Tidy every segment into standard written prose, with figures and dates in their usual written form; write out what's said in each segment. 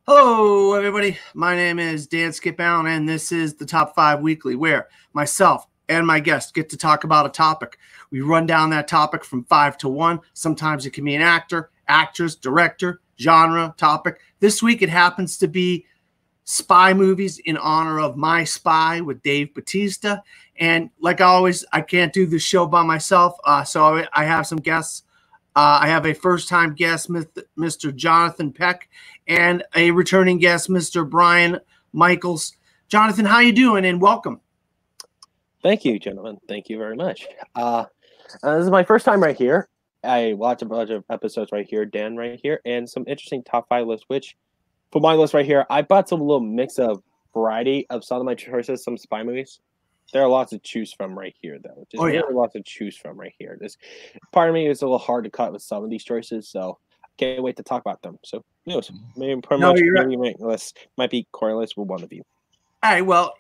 Hello, everybody. My name is Dan Skip Allen, and this is the Top 5 Weekly, where myself and my guests get to talk about a topic. We run down that topic from 5 to 1. Sometimes it can be an actor, actress, director, genre, topic. This week it happens to be spy movies in honor of My Spy with Dave Bautista. And like always, I can't do this show by myself, so I have some guests. I have a first-time guest, Mr. Jonathan Peck, and a returning guest, Mr. Brian Michaels. Jonathan, how you doing? And welcome. Thank you, gentlemen. Thank you very much. This is my first time right here. I watched a bunch of episodes right here, Dan right here, and some interesting top 5 lists, which for my list right here, I bought some little mix of variety of some of my choices, some spy movies. There are lots to choose from right here, though. Just really lots to choose from right here. This part of me is a little hard to cut with some of these choices, so I can't wait to talk about them. So, maybe my list might be correlates with one of you. All right, well,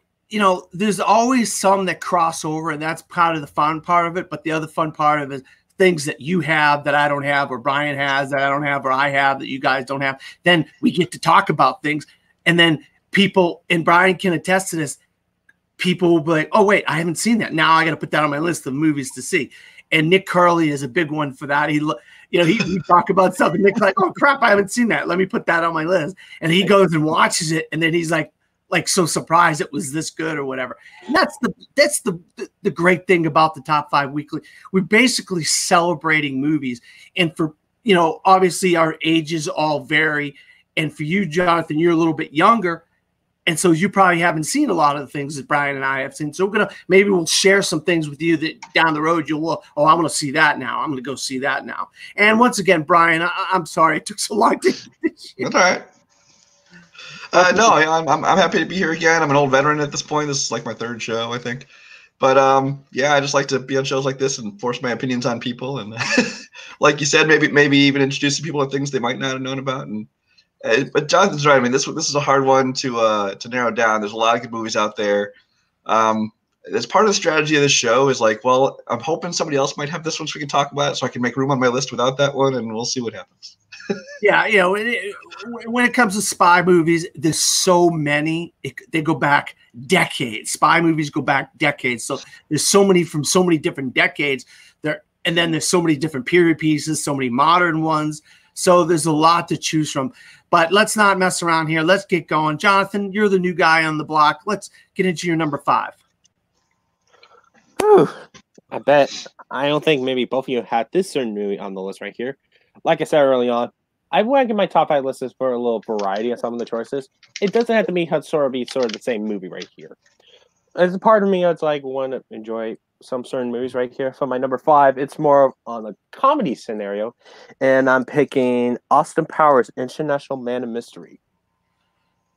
there's always some that cross over, and that's part of the fun part of it. But the other fun part of it is things that you have that I don't have, or Brian has that I don't have, or I have that you guys don't have. Then we get to talk about things, and then people, and Brian can attest to this, people will be like, oh, wait, I haven't seen that. Now I got to put that on my list of movies to see. And Nick Curley is a big one for that. He talk about something. Nick's like, oh, crap, I haven't seen that. Let me put that on my list. And he goes and watches it, and then he's like so surprised it was this good or whatever. And that's the great thing about the Top 5 Weekly. We're basically celebrating movies. And for, obviously our ages all vary. And for you, Jonathan, you're a little bit younger. And so you probably haven't seen a lot of the things that Brian and I have seen. So maybe we'll share some things with you that down the road I'm going to see that now. I'm going to go see that now. And once again, Brian, I'm sorry it took so long to get this shit. That's all right. No, I'm happy to be here again. I'm an old veteran at this point. This is like my third show, I think. But I just like to be on shows like this and force my opinions on people. And like you said, maybe even introducing people to things they might not have known about. And but Jonathan's right. I mean, this is a hard one to narrow down. There's a lot of good movies out there. As part of the strategy of this show is like, well, I'm hoping somebody else might have this one so we can talk about it, so I can make room on my list without that one, and we'll see what happens. Yeah, when it comes to spy movies, there's so many. They go back decades. Spy movies go back decades. So there's so many from so many different decades there, and then there's so many different period pieces, so many modern ones. So there's a lot to choose from. But let's not mess around here. Let's get going. Jonathan, you're the new guy on the block. Let's get into your number 5. Whew. I bet. I don't think maybe both of you had this certain movie on the list right here. Like I said early on, I want to give my top 5 lists for a little variety of some of the choices. It doesn't have to be sort of the same movie right here. As a part of me, it's like want to enjoy some certain movies right here. For my number 5, it's more on a comedy scenario, and I'm picking Austin Powers, International Man of Mystery.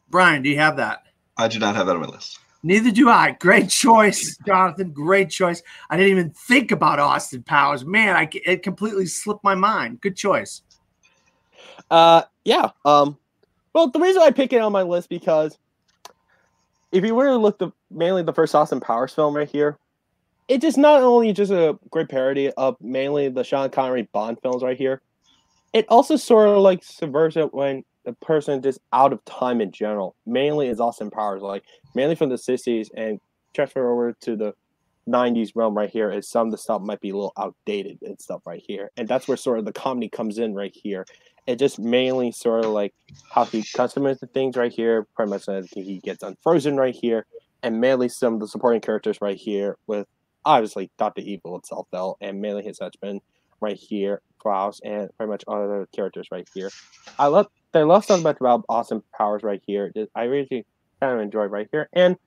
Brian, do you have that? I do not have that on my list. Neither do I. Great choice, Jonathan. Great choice. I didn't even think about Austin Powers. Man, it completely slipped my mind. Good choice. Well, the reason I pick it on my list because if you were to look mainly the first Austin Powers film right here, it is not only just a great parody of mainly the Sean Connery Bond films right here, it also sort of like subverts it when the person is out of time in general. Mainly is Austin Powers, like mainly from the 60s and transfer over to the 90s realm right here is some of the stuff might be a little outdated and stuff right here. And that's where sort of the comedy comes in right here. It just mainly sort of like how he customize the things right here. Pretty much he gets unfrozen right here. And mainly some of the supporting characters right here with obviously Dr. Evil itself though. And mainly his husband right here, Klaus, and pretty much other characters right here. I love something about Austin Powers right here. I really kind of enjoy right here. And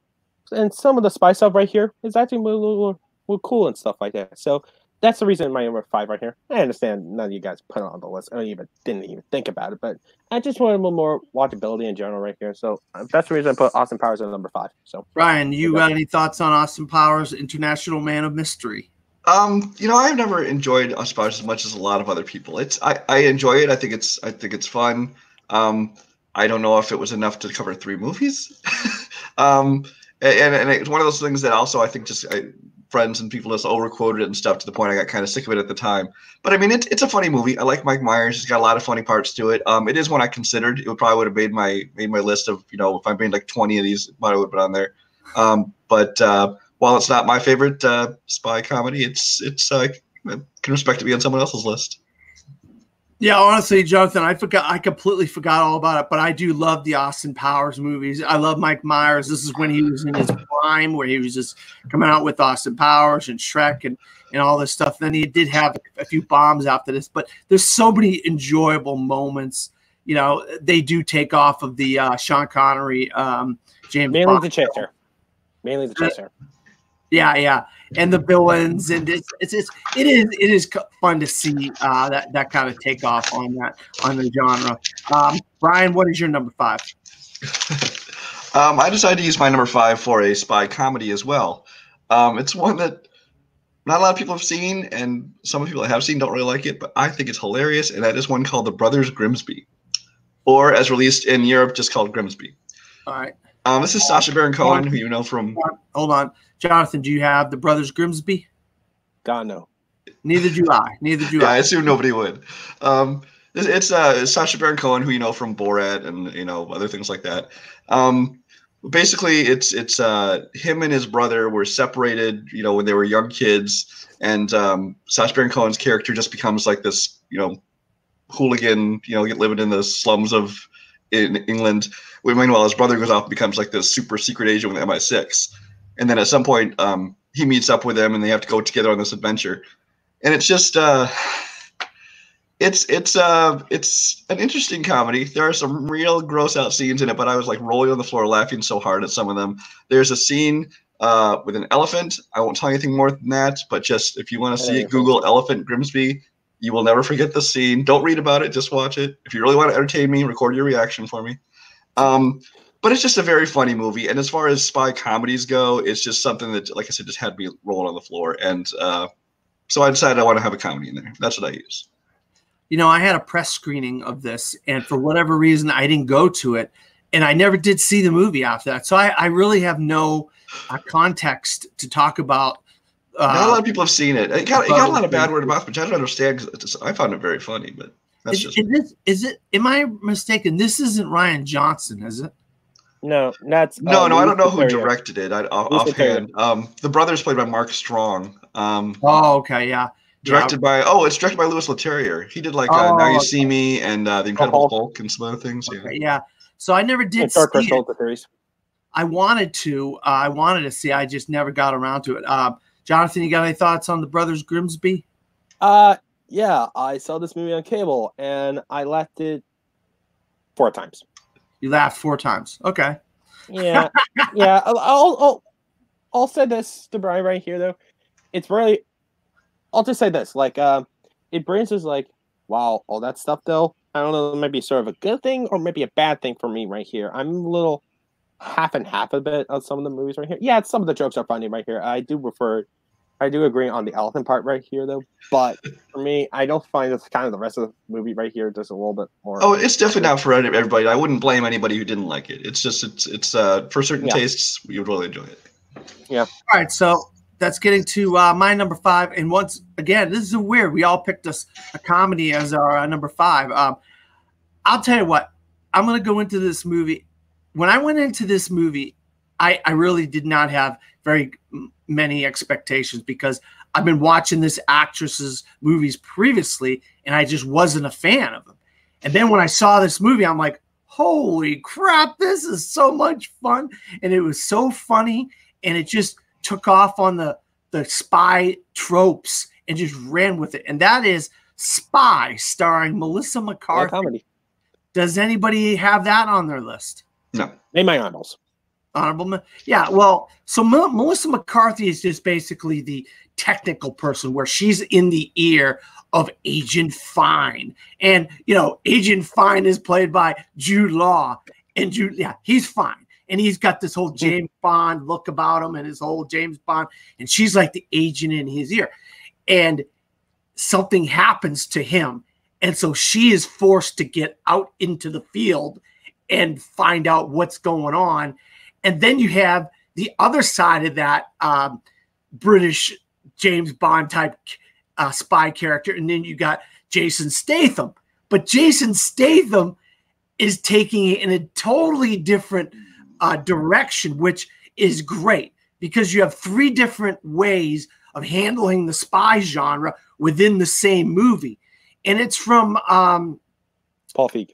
some of the spy stuff right here is actually a little cool and stuff like that. So that's the reason my number 5 right here. I understand none of you guys put it on the list. I didn't even think about it, but I just wanted a little more watchability in general right here. So that's the reason I put Austin Powers at number 5. So Brian, you got any thoughts on Austin Powers, International Man of Mystery? I've never enjoyed Austin Powers as much as a lot of other people. I enjoy it. I think it's fun. I don't know if it was enough to cover 3 movies. And it's one of those things that also I think friends and people just overquoted it and stuff to the point I got kind of sick of it at the time. But I mean, it's a funny movie. I like Mike Myers. He's got a lot of funny parts to it. It is one I considered. It would have made my list of, if I made like 20 of these, I would have put on there. But while it's not my favorite spy comedy, it's I can respect it being on someone else's list. Yeah, honestly, Jonathan, I completely forgot all about it, but I do love the Austin Powers movies. I love Mike Myers. This is when he was in his prime, where he was just coming out with Austin Powers and Shrek and all this stuff. Then he did have a few bombs after this, but there's so many enjoyable moments. They do take off of the Sean Connery, James mainly Bond. Mainly the chaser. Yeah, and the villains, and it is fun to see that kind of take off on the genre. Brian, what is your number 5? I decided to use my number 5 for a spy comedy as well. It's one that not a lot of people have seen, and some people that have seen don't really like it, but I think it's hilarious, and that is one called The Brothers Grimsby, or as released in Europe, just called Grimsby. All right. This is Sacha Baron Cohen, who you know from. Hold on, Jonathan. Do you have The Brothers Grimsby? God, no. Neither do I. I assume nobody would. It's Sacha Baron Cohen, who you know from Borat and other things like that. Basically, it's him and his brother were separated, when they were young kids, and Sacha Baron Cohen's character just becomes like this, hooligan, living in the slums in England. Meanwhile, his brother goes off and becomes like this super secret agent with MI6. And then at some point, he meets up with them, and they have to go together on this adventure. And it's just, it's an interesting comedy. There are some real gross out scenes in it, but I was like rolling on the floor laughing so hard at some of them. There's a scene with an elephant. I won't tell you anything more than that, but just if you want to see it, Google Elephant Grimsby. You will never forget the scene. Don't read about it. Just watch it. If you really want to entertain me, record your reaction for me. But it's just a very funny movie. And as far as spy comedies go, it's just something that, like I said, just had me rolling on the floor. And so I decided I want to have a comedy in there. That's what I use. I had a press screening of this, and for whatever reason, I didn't go to it. And I never did see the movie after that. So I really have no context to talk about. Not a lot of people have seen it. It got a lot of bad word of mouth, which I don't understand because I found it very funny. But that's is it? Am I mistaken? This isn't Ryan Johnson, is it? No, that's no. I don't know who directed it. Offhand, the brother's played by Mark Strong. Okay, yeah. Directed by it's directed by Louis Leterrier. He did Now You See Me and The Incredible Hulk and some other things. Okay, yeah. So I never did see it. I wanted to see. I just never got around to it. Jonathan, you got any thoughts on The Brothers Grimsby? Yeah, I saw this movie on cable, and I laughed it 4 times. You laughed 4 times. Okay. Yeah, yeah. I'll say this to Brian right here, though. It's really. I'll just say this, it brings us wow, all that stuff though. I don't know, it might be sort of a good thing or maybe a bad thing for me right here. I'm a little half and half a bit on some of the movies right here. Yeah, some of the jokes are funny right here. I do agree on the elephant part right here though. But for me, I don't find this kind of the rest of the movie right here just a little bit more. Oh, it's definitely not for everybody. I wouldn't blame anybody who didn't like it. It's just it's for certain tastes, you would really enjoy it. Yeah. All right, so that's getting to my number 5. And once again, this is weird. We all picked a comedy as our number 5. I'll tell you what. I'm going to go into this movie. When I went into this movie, I really did not have very many expectations because I've been watching this actress's movies previously, and I just wasn't a fan of them. And then when I saw this movie, I'm like, holy crap, this is so much fun. And it was so funny, and it just took off on the spy tropes and just ran with it. And that is Spy, starring Melissa McCarthy. Comedy. Does anybody have that on their list? No. Name my honorables. Honorable. Yeah, well, so Melissa McCarthy is just basically the technical person where she's in the ear of Agent Fine. And, Agent Fine is played by Jude Law. And he's fine. And he's got this whole James Bond look about him and his whole James Bond. And she's like the agent in his ear. And something happens to him. And so she is forced to get out into the field and find out what's going on. And then you have the other side of that, British James Bond type spy character, and then you got Jason Statham. But Jason Statham is taking it in a totally different direction, which is great because you have 3 different ways of handling the spy genre within the same movie. And it's from Paul Feig.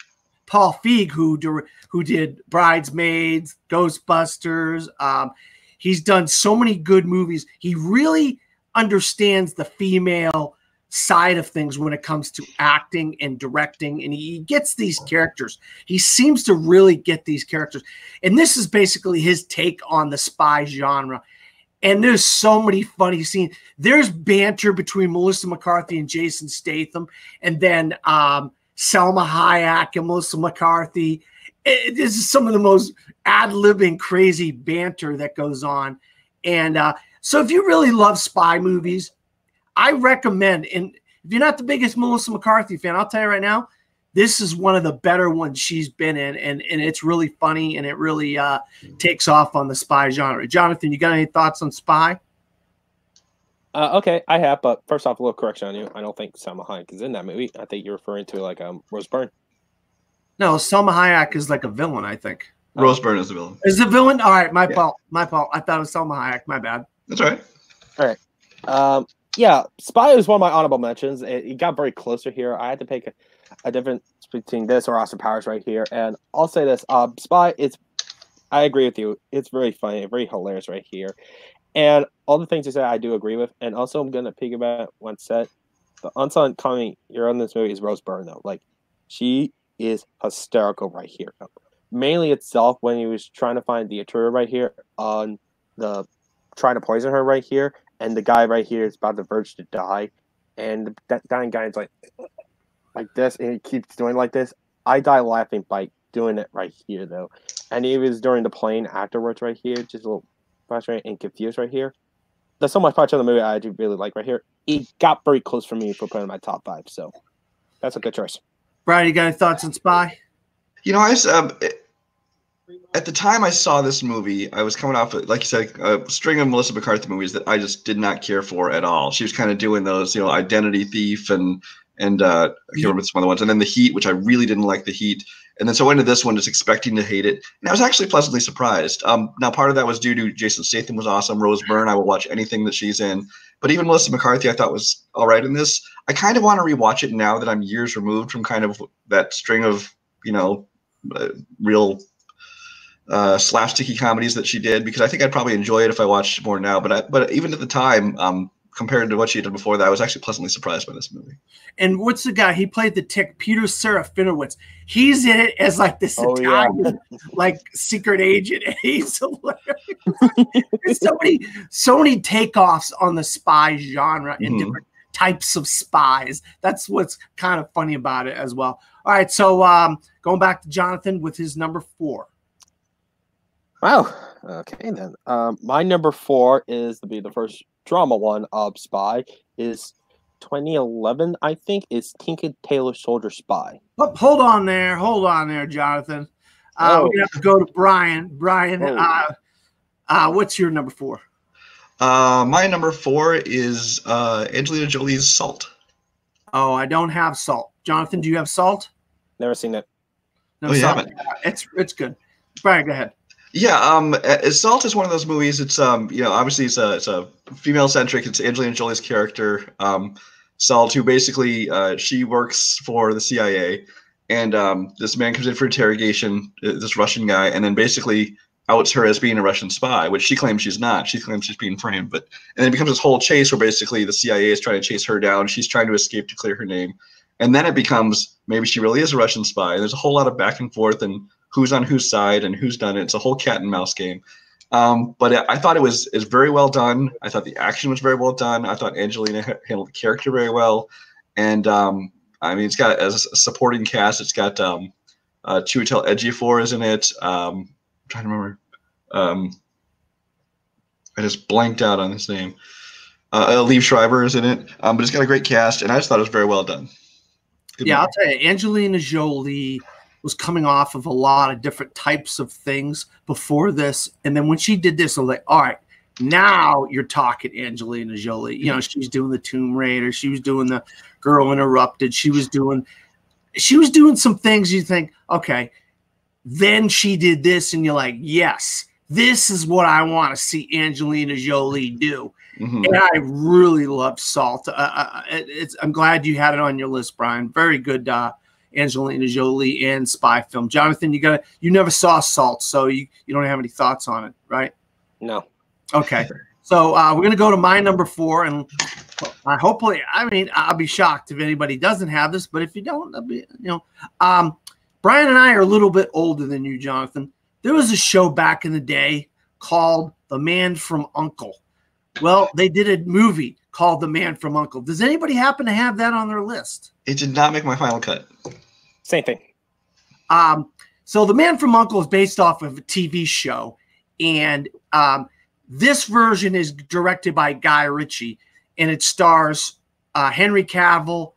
Paul Feig, who did Bridesmaids, Ghostbusters. He's done so many good movies. He really understands the female side of things when it comes to acting and directing, and he gets these characters. He seems to really get these characters. And this is basically his take on the spy genre. And there's so many funny scenes. There's banter between Melissa McCarthy and Jason Statham, and then Selma Hayek and Melissa McCarthy. This is some of the most ad-libbing, crazy banter that goes on. And so if you really love spy movies, I recommend, and if you're not the biggest Melissa McCarthy fan, I'll tell you right now, this is one of the better ones she's been in, and it's really funny, and it really takes off on the spy genre. Jonathan, you got any thoughts on Spy? Okay, I have, but first off, a little correction on you. I don't think Salma Hayek is in that movie. I think you're referring to like Rose Byrne. No, Selma Hayek is like a villain, I think. Rose Byrne is the villain. Is the villain? All right, my fault. My fault. I thought it was Selma Hayek. My bad. That's all right. All right. Yeah, Spy is one of my honorable mentions. It got very closer here. I had to pick a difference between this or Austin Powers right here. And I'll say this. Spy, I agree with you. It's very funny, very hilarious right here. And all the things you said, I do agree with. And also, I'm going to piggyback one set. The unsung coming here on this movie is Rose Byrne, though. Like, she is hysterical right here. Mainly itself, when he was trying to find the intruder right here on trying to poison her right here. And the guy right here is about to verge to die. And that dying guy is like this, and he keeps doing like this. I die laughing by doing it right here, though. And he was during the plane afterwards right here, just a little frustrated and confused right here. There's so much parts of the movie I do really like right here. It got very close for me for putting in my top 5, so that's a good choice. Brian, you got any thoughts on Spy? You know, at the time I saw this movie, I was coming off, like you said, a string of Melissa McCarthy movies that I just did not care for at all. She was kind of doing those, Identity Thief and I can't remember some other ones, and then The Heat, which I really didn't like The Heat. And then so I went into this one just expecting to hate it, and I was actually pleasantly surprised. Now part of that was due to Jason Statham was awesome. Rose Byrne, I will watch anything that she's in. But even Melissa McCarthy, I thought was all right in this. I kind of want to rewatch it now that I'm years removed from kind of that string of real slapsticky comedies that she did, because I think I'd probably enjoy it if I watched more now. But even at the time, compared to what she did before that, I was actually pleasantly surprised by this movie. And what's the guy? He played the Tick, Peter Serafinowicz. He's in it as like this Italian, like secret agent. And he's hilarious. There's so many takeoffs on the spy genre and different types of spies. That's what's kind of funny about it as well. All right, so going back to Jonathan with his number 4. Wow. Okay, then. My number 4 is to be the first drama one of Spy. Is 2011, I think, is Tinker Tailor Soldier Spy. Oh, hold on there, Jonathan. We have to go to Brian. Brian, what's your number 4? My number 4 is Angelina Jolie's Salt. Oh, I don't have Salt. Jonathan, do you have Salt? Never seen it. No, you haven't? It's good. Brian, go ahead. Yeah, Salt is one of those movies. It's obviously it's a female centric. It's Angelina Jolie's character, Salt, who basically she works for the CIA, and this man comes in for interrogation, this Russian guy, and then basically outs her as being a Russian spy, which she claims she's not. She claims she's being framed, and then it becomes this whole chase where basically the CIA is trying to chase her down. She's trying to escape to clear her name, and then it becomes maybe she really is a Russian spy. There's a whole lot of back and forth and who's on whose side and who's done it. It's a whole cat and mouse game. But I thought it was very well done. I thought the action was very well done. I thought Angelina handled the character very well. And it's got a supporting cast. It's got Chiwetel Ejiofor is in it. I'm trying to remember. I just blanked out on his name. Liev Schreiber is in it. But it's got a great cast, and I just thought it was very well done. Good movie. I'll tell you, Angelina Jolie was coming off of a lot of different types of things before this. And then when she did this, I was like, all right, Now you're talking Angelina Jolie. You know, she's doing the Tomb Raider. She was doing the Girl Interrupted. She was doing some things you think, okay, then she did this, and you're like, yes, this is what I want to see Angelina Jolie do. Mm-hmm. And I really love Salt. I'm glad you had it on your list, Brian. Very good Angelina Jolie and spy film. Jonathan, you never saw Salt, so you don't have any thoughts on it, right? No. Okay. So we're going to go to my number 4, and hopefully, I'll be shocked if anybody doesn't have this, but if you don't, Brian and I are a little bit older than you, Jonathan. There was a show back in the day called The Man from U.N.C.L.E. Well, they did a movie called The Man from U.N.C.L.E. Does anybody happen to have that on their list? It did not make my final cut. Same thing. So The Man from U.N.C.L.E. is based off of a TV show, and this version is directed by Guy Ritchie, and it stars Henry Cavill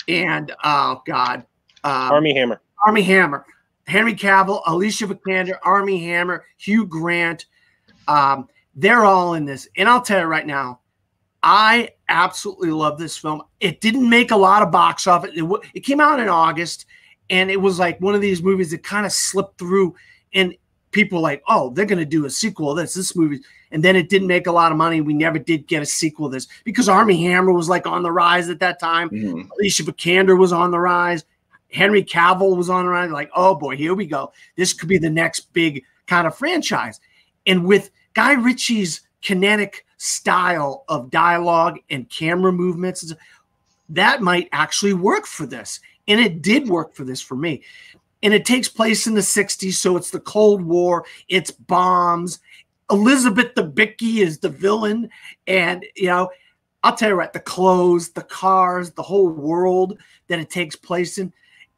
and Armie Hammer. Armie Hammer, Henry Cavill, Alicia Vikander, Armie Hammer, Hugh Grant. They're all in this. And I'll tell you right now, I absolutely love this film. It didn't make a lot of box office. It came out in August, and it was like one of these movies that kind of slipped through, and people were like, oh, they're going to do a sequel of this movie. And then it didn't make a lot of money. We never did get a sequel of this because Armie Hammer was like on the rise at that time. Mm-hmm. Alicia Vikander was on the rise. Henry Cavill was on the rise. Like, oh boy, here we go. This could be the next big kind of franchise. And with Guy Ritchie's kinetic style of dialogue and camera movements, that might actually work for this. And it did work for this for me. And it takes place in the 60s, so it's the Cold War. It's bombs. Elizabeth Debicki is the villain. And, I'll tell you what, the clothes, the cars, the whole world that it takes place in,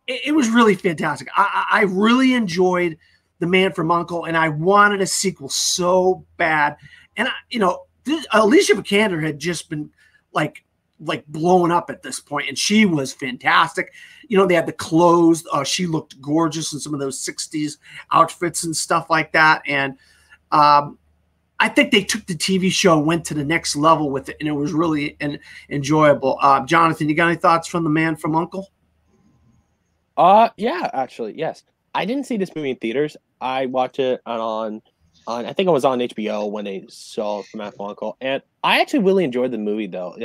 it was really fantastic. I really enjoyed The Man from U.N.C.L.E., and I wanted a sequel so bad. And, Alicia Vikander had just been like blowing up at this point, and she was fantastic. They had the clothes. She looked gorgeous in some of those 60s outfits and stuff like that. And I think they took the TV show and went to the next level with it, and it was really enjoyable. Jonathan, you got any thoughts from The Man from U.N.C.L.E.? Yeah, actually, yes. I didn't see this movie in theaters. I watched it on I think it was on HBO when they saw The Man from U.N.C.L.E., and I actually really enjoyed the movie, though.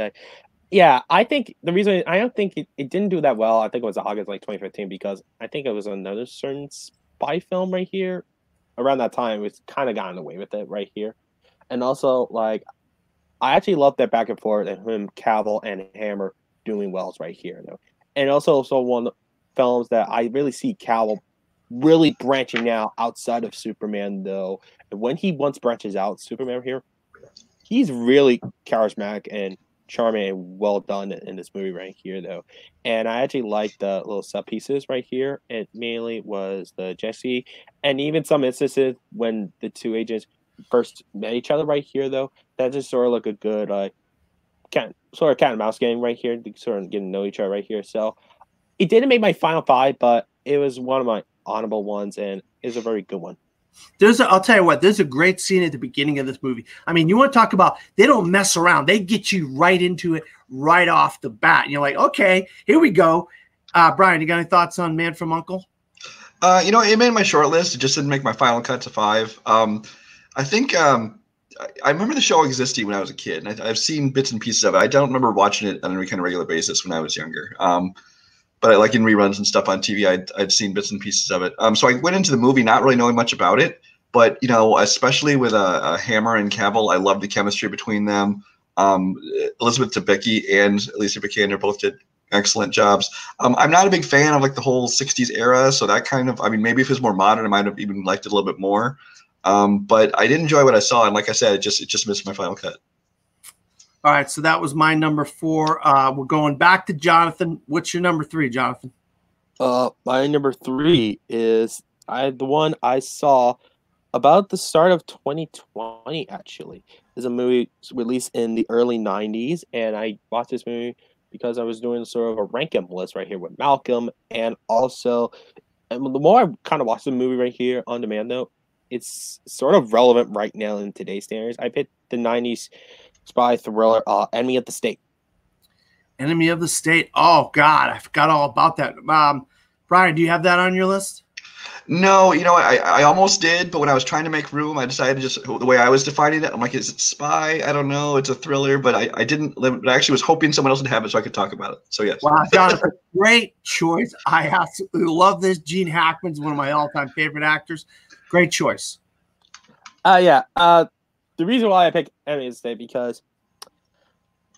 Yeah, I think the reason I don't think it didn't do that well, I think it was August 2015, because I think it was another certain spy film right here. Around that time, it's kind of gotten away with it right here. And also, I actually love that back and forth and him, Cavill, and Hammer doing wells right here, though. And also one of the films that I really see Cavill really branching out outside of Superman, though. And when he once branches out, Superman here, he's really charismatic and charming and well done in this movie right here, though. And I actually like the little sub pieces right here. It mainly was the Jesse, and even some instances when the two agents first met each other right here, though. That just sort of look a good cat and mouse game right here, sort of getting to know each other right here. So it didn't make my final 5, but it was one of my honorable ones, and it's a very good one. I'll tell you what, there's a great scene at the beginning of this movie. I mean, you want to talk about, they don't mess around. They get you right into it right off the bat. And you're like, okay, here we go. Brian, you got any thoughts on Man from U.N.C.L.E.? It made my short list. It just didn't make my final cut to 5. I think I remember the show existing when I was a kid, and I've seen bits and pieces of it. I don't remember watching it on any kind of regular basis when I was younger. But I, like in reruns and stuff on TV, I'd seen bits and pieces of it. So I went into the movie not really knowing much about it, but especially with Hammer and Cavill, I loved the chemistry between them. Elizabeth Debicki and Alicia Vikander both did excellent jobs. I'm not a big fan of the whole 60s era, so that kind of, maybe if it was more modern, I might have even liked it a little bit more. But I did enjoy what I saw, and like I said, it just missed my final cut. All right, so that was my number 4. We're going back to Jonathan. What's your number 3, Jonathan? My number 3 is the one I saw about the start of 2020. Actually, is a movie released in the early 90s, and I watched this movie because I was doing sort of a ranking list right here with Malcolm, and also, and the more I kind of watched the movie right here on demand, though, it's sort of relevant right now in today's standards. I picked the '90s spy thriller, Enemy of the State. Enemy of the State. Oh God, I forgot all about that. Brian, do you have that on your list? No, I almost did, but when I was trying to make room, I decided just the way I was defining it. I'm like, is it spy? I don't know. It's a thriller, but I didn't. But I actually was hoping someone else would have it so I could talk about it. So yes. Wow, Jonathan, great choice. I absolutely love this. Gene Hackman's one of my all-time favorite actors. Great choice. Yeah. The reason why I picked Enemy of the State because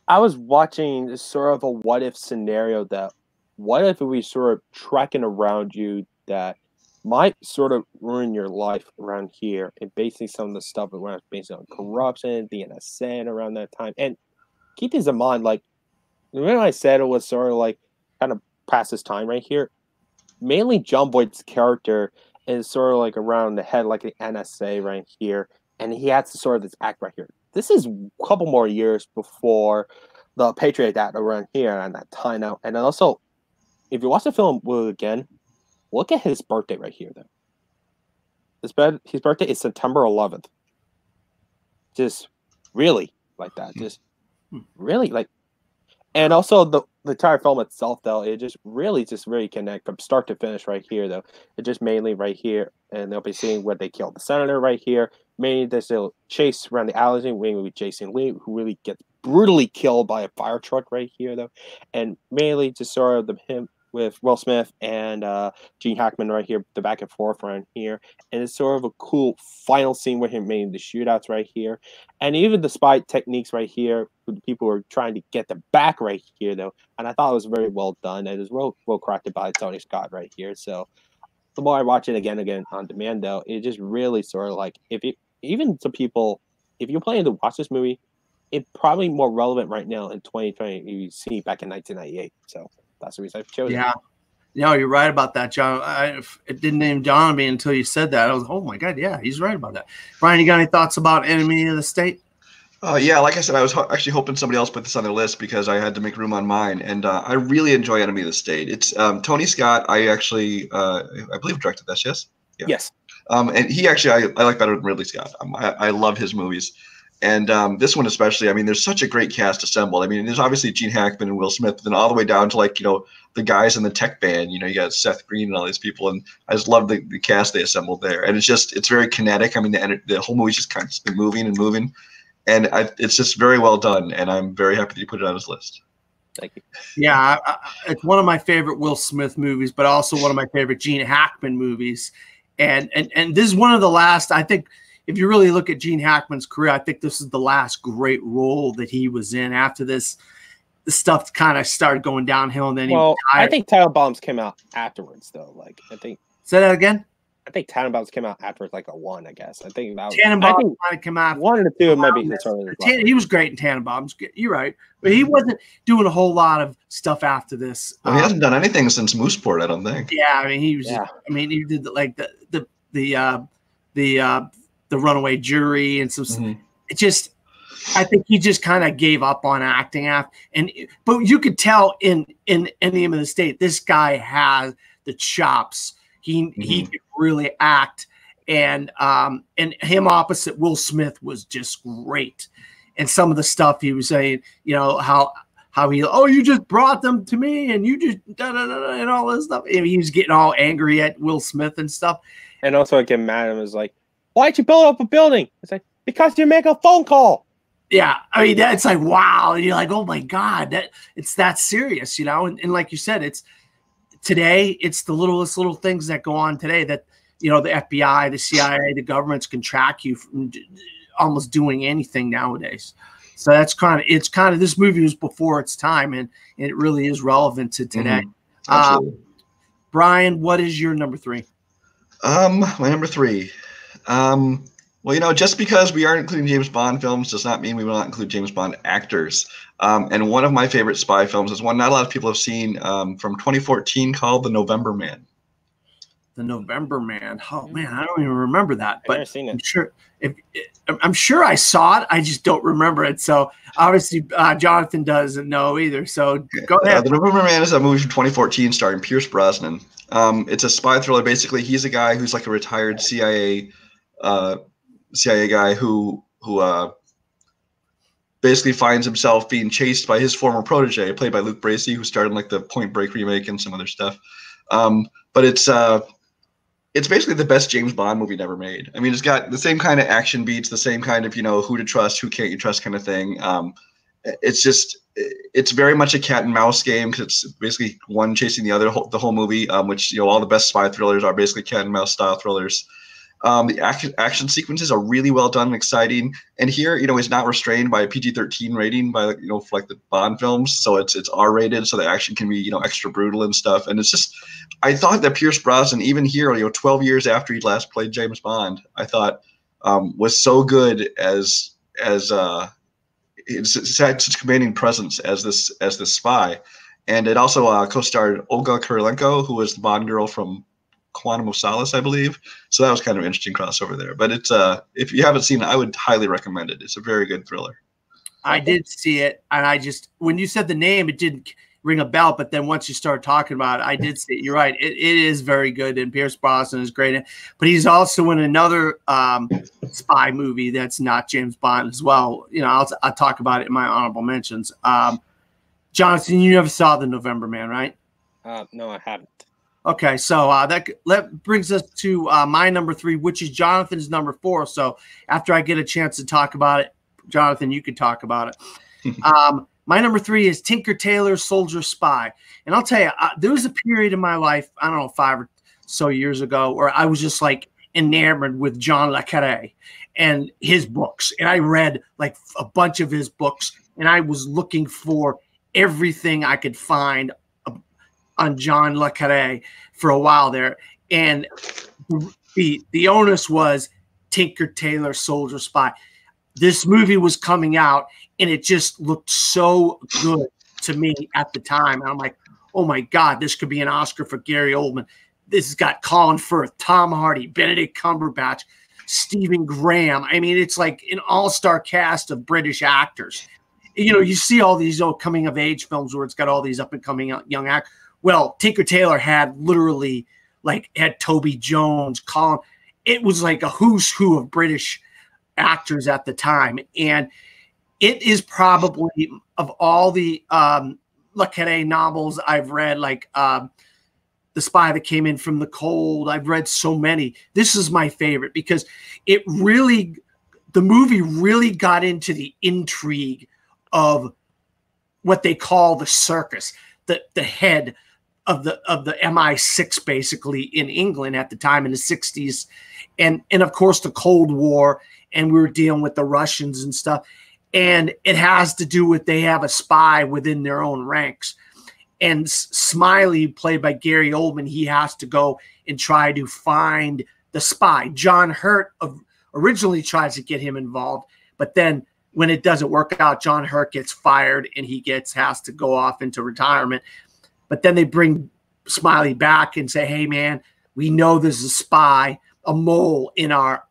I was watching sort of a what if scenario that what if we sort of tracking around you that might sort of ruin your life around here, and basically some of the stuff around based on corruption, the NSA around that time. And keep this in mind, like when I said it was sort of like kind of past this time right here, mainly John Boyd's character is sort of like around the head like the NSA right here, and he has to sort of this act right here. This is a couple more years before the Patriot Act around here and that time out. And then also, if you watch the film again, look at his birthday right here, though. His birthday is September 11th. Just really like that. Just really like. And also the entire film itself, though, it just really connect from start to finish right here, though. It just mainly right here, and they'll be seeing where they killed the senator right here. Mainly there's a chase around the alleys with Jason Lee, who really gets brutally killed by a fire truck right here, though. And mainly just sort of him with Will Smith and Gene Hackman right here, the back and forth around here. And it's sort of a cool final scene with him making the shootouts right here. And even the spy techniques right here, the people are trying to get them back right here, though. And I thought it was very well done. It was well crafted by Tony Scott right here. So the more I watch it again on demand, though, it just really sort of like, if you're planning to watch this movie, it's probably more relevant right now in 2020 you see back in 1998. So that's the reason I chose it. Yeah. No, you're right about that, John. It didn't even dawn on me until you said that. I was, oh my God, yeah, he's right about that. Brian, you got any thoughts about Enemy of the State? Yeah, like I said, I was actually hoping somebody else put this on their list because I had to make room on mine, and I really enjoy Enemy of the State. It's Tony Scott. I actually, I believe, directed this. Yes. Yeah. Yes. And he actually, I like better than Ridley Scott. I love his movies. And this one especially, I mean, there's such a great cast assembled. I mean, there's obviously Gene Hackman and Will Smith, but then all the way down to like, the guys in the tech band, you got Seth Green and all these people. And I just love the cast they assembled there. And it's very kinetic. I mean, the whole movie's just constantly moving and moving. And it's just very well done. And I'm very happy that you put it on his list. Thank you. Yeah, it's one of my favorite Will Smith movies, but also one of my favorite Gene Hackman movies. And this is one of the last, I think, if you really look at Gene Hackman's career, I think this is the last great role that he was in. After this, the stuff kind of started going downhill. And then I think Tannenbaums came out afterwards, though. Like, I think. Say that again? I think Tannenbaums came out afterwards, like a 1, I guess. I think that Tannenbaums might have come out. 1 or 2 maybe. He was great in Tannenbaums. You're right. But he wasn't doing a whole lot of stuff after this. Well, he hasn't done anything since Mooseport, I don't think. Yeah, I mean, he was. Yeah. I mean, he did like the Runaway Jury and some. Mm-hmm. It just, I think he just kind of gave up on acting but you could tell in Enemy of the State, this guy has the chops. He could really act, and him opposite Will Smith was just great. And some of the stuff he was saying, how you just brought them to me and you just and all this stuff. And he was getting all angry at Will Smith and stuff. And also getting mad at him was like, why'd you build up a building? It's like, because you make a phone call. Yeah. I mean, that's like, wow. And you're like, oh my God, it's that serious, And like you said, today, it's the littlest little things that go on today that, the FBI, the CIA, the governments can track you from almost doing anything nowadays. So it's kind of, this movie was before its time, and it really is relevant to today. Absolutely. Brian, what is your number 3? My number 3. Well, just because we aren't including James Bond films does not mean we will not include James Bond actors. And one of my favorite spy films is one not a lot of people have seen, from 2014 called The November Man. The November Man. Oh man, I don't even remember that. But I've never seen it. I'm sure I saw it. I just don't remember it. So obviously, Jonathan doesn't know either. So go ahead. The November Man is a movie from 2014 starring Pierce Brosnan. It's a spy thriller. Basically, he's a guy who's like a retired CIA CIA guy who basically finds himself being chased by his former protege, played by Luke Bracey, who starred in like the Point Break remake and some other stuff. But it's basically the best James Bond movie never made. I mean, it's got the same kind of action beats, the same kind of, who to trust, who can't you trust kind of thing. It's very much a cat and mouse game because it's basically one chasing the other the whole movie, which, all the best spy thrillers are basically cat and mouse style thrillers. The action sequences are really well done and exciting. And here, it's not restrained by a PG-13 rating for like the Bond films. So it's R-rated, so the action can be, extra brutal and stuff. And it's just, I thought that Pierce Brosnan, even here, 12 years after he last played James Bond, I thought was so good as it's had such commanding presence as this spy. And it also co-starred Olga Kurylenko, who was the Bond girl from Quantum of Solace, I believe. So that was kind of an interesting crossover there. But it's if you haven't seen it, I would highly recommend it. It's a very good thriller. I did see it, and when you said the name, it didn't ring a bell. But then once you start talking about it, I did see it. You're right. It is very good, and Pierce Brosnan is great. But he's also in another spy movie that's not James Bond as well. I'll talk about it in my honorable mentions. Jonathan, you never saw The November Man, right? No, I haven't. Okay, so that brings us to my number 3, which is Jonathan's number 4. So after I get a chance to talk about it, Jonathan, you can talk about it. My number 3 is Tinker Tailor Soldier Spy. And I'll tell you, there was a period in my life, I don't know, 5 or so years ago, where I was just like enamored with John le Carré and his books. And I read like a bunch of his books, and I was looking for everything I could find on John le Carré for a while there. And the onus was Tinker Tailor Soldier Spy. This movie was coming out, and it just looked so good to me at the time. And I'm like, oh my God, this could be an Oscar for Gary Oldman. This has got Colin Firth, Tom Hardy, Benedict Cumberbatch, Stephen Graham. I mean, it's like an all-star cast of British actors. You see all these coming of age films where it's got all these up and coming young actors. Well, Tinker Tailor had literally had Toby Jones, Colin. It was like a who's who of British actors at the time. And it is probably, of all the le Carré novels I've read, like The Spy That Came In From the Cold, I've read so many. This is my favorite because the movie really got into the intrigue of what they call the circus, the head of the MI6 basically in England at the time in the 60s. And of course the Cold War, and we were dealing with the Russians and stuff. And it has to do with they have a spy within their own ranks. And Smiley, played by Gary Oldman, he has to go and try to find the spy. John Hurt originally tries to get him involved, but then when it doesn't work out, John Hurt gets fired and he has to go off into retirement. But then they bring Smiley back and say, hey, man, we know there's a spy, a mole in our